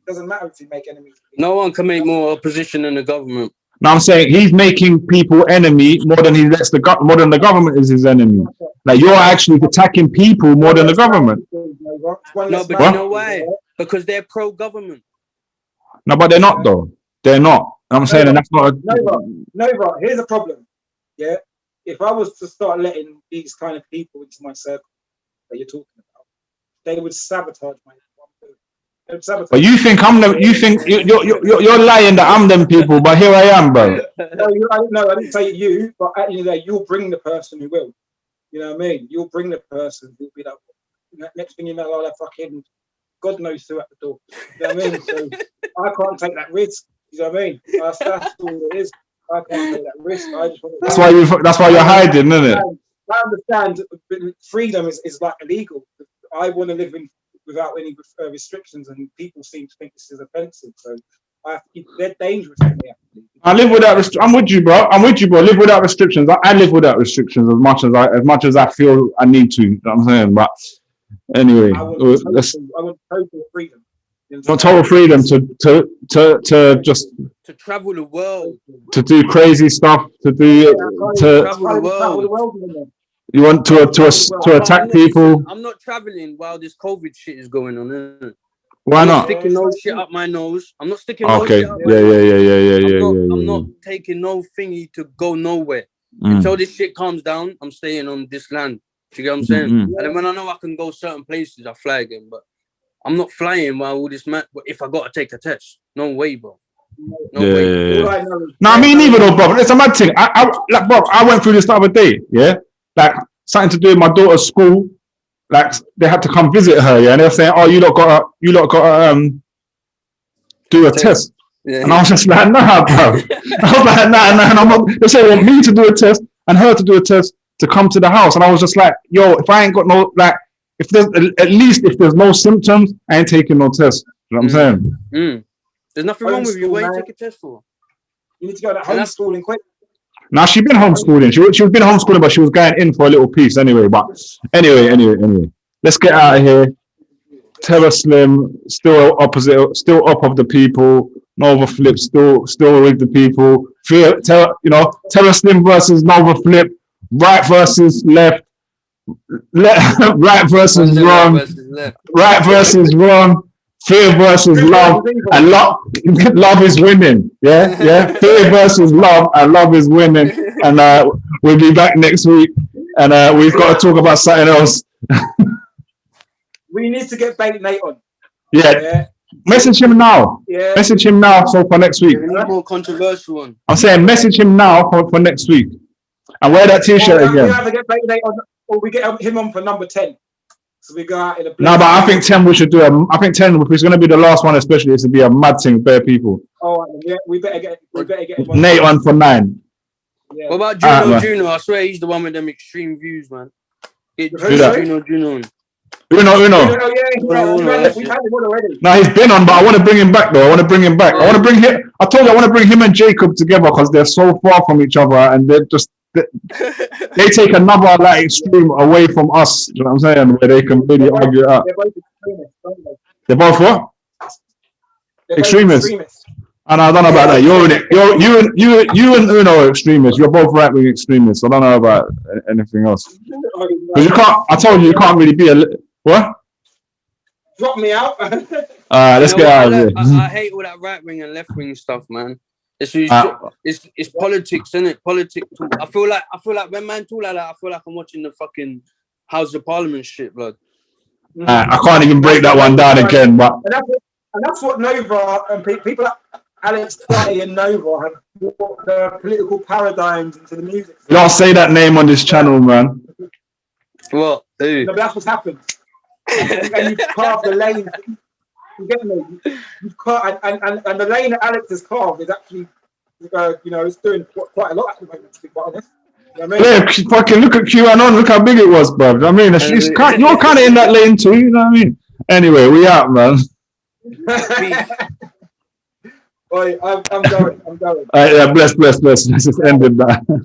It doesn't matter if you make enemies. No one can make more opposition than the government. No, I'm saying he's making people enemy more than more than the government is his enemy. Like you're actually attacking people more than the government. No, but you know why? Because they're pro-government. No, but they're not though. They're not. I'm saying, and that's not. No, here's the problem. Yeah, if I was to start letting these kind of people into my circle that you're talking about, they would sabotage my. But you think you're lying that I'm them people, but here I am, bro. No, I didn't say you, but at the end of the day, you'll bring the person who will. You know what I mean? You'll bring the person who'll be like, next thing you know, I'll have fucking God knows who at the door. You know what I mean? So I can't take that risk. You know what I mean? That's all it is. I can't take that risk. I just want to that's why you're hiding, isn't it? I understand freedom is like illegal. I want to live without any restrictions, and people seem to think this is offensive. So I have to keep. They're dangerous to me. Actually. I live without. I'm with you, bro. Live without restrictions. I live without restrictions as much as I feel I need to. You know what I'm saying? But anyway, I want total freedom. Not total freedom to just to travel the world, to do crazy stuff, to travel the world. You want to attack people? I'm not traveling while this COVID shit is going on. Isn't it? Why I'm not? not sticking no shit up my nose. I'm not sticking. Okay. No shit up my nose. I'm not taking no thingy to go nowhere until this shit calms down. I'm staying on this land. Do you get what I'm saying? And then when I know I can go certain places, I fly again. But I'm not flying while all this if I got to take a test, no way, bro. No way. No, me neither, though, bro. It's a mad thing. I went through this the other day. Yeah, like something to do with my daughter's school. Like they had to come visit her. Yeah, and they were saying, "Oh, you lot got to do a test." Yeah. And I was just like, "Nah, bro." I was like, "Nah." And I'm not. They say, "Want me to do a test?" and her to do a test to come to the house. And I was just like, yo, if I ain't got no, like, if there's at least if there's no symptoms, I ain't taking no test. You know what I'm saying? There's nothing wrong with you. What you take a test for? You need to go to homeschooling quick. Now she's been homeschooling. She's been homeschooling, but she was going in for a little piece anyway. But anyway. Let's get out of here. Terra Slim still up of the people. Nova Flip still with the people. Terra Slim versus Nova Flip. Right versus left. Right versus wrong. Right versus wrong. Fear versus love, and love is winning. Yeah. Fear versus love, and love is winning. And we'll be back next week, and we've got to talk about something else. We need to get Bait Nate on. Yeah. Message him now. Yeah. Message him now for next week. We need more controversial one. I'm saying message him now for next week, and wear that T-shirt again. We either get Bait Nate on, or we get him on for number 10. So we go out in a. No, but I think 10 we should do. I think 10 if it's going to be the last one, especially it's to be a mad thing, bare people. Oh, yeah, we better get him on. Nate on for 9. Yeah. What about Juno? I swear he's the one with them extreme views, man. Juno. Uno. Yeah, we've had him on already. No, he's been on, but I want to bring him back though. I want to bring him and Jacob together because they're so far from each other, and they're just. They take another like extreme away from us. You know what I'm saying? Where they can really argue it out. They're both extremists, don't they? They're both what? They're extremists. And I don't know about that. You and Uno are extremists. You're both right-wing extremists. I don't know about anything else. Because you can't. I told you can't really be a what? Drop me out. Let's get out of here. I hate all that right-wing and left-wing stuff, man. It's politics, isn't it? Politics. I feel like when man talk like that, I feel like I'm watching the fucking House of Parliament shit, blood. I can't even break that one down again, but and that's what Nova and people like Alex Clarty and Nova have brought the political paradigms into the music. Don't say that name on this channel, man. What? No, but that's what's happened. And you've carved the lane. You get me? You've carved, and the lane that Alex has carved is actually, it's doing quite a lot at the moment, to be quite honest. You know what I mean? Yeah, fucking look at QAnon. Look how big it was, bro. I mean, you're kind of in that lane too. You know what I mean? Anyway, we out, man. I'm going. Yeah, bless. Let's just end it that.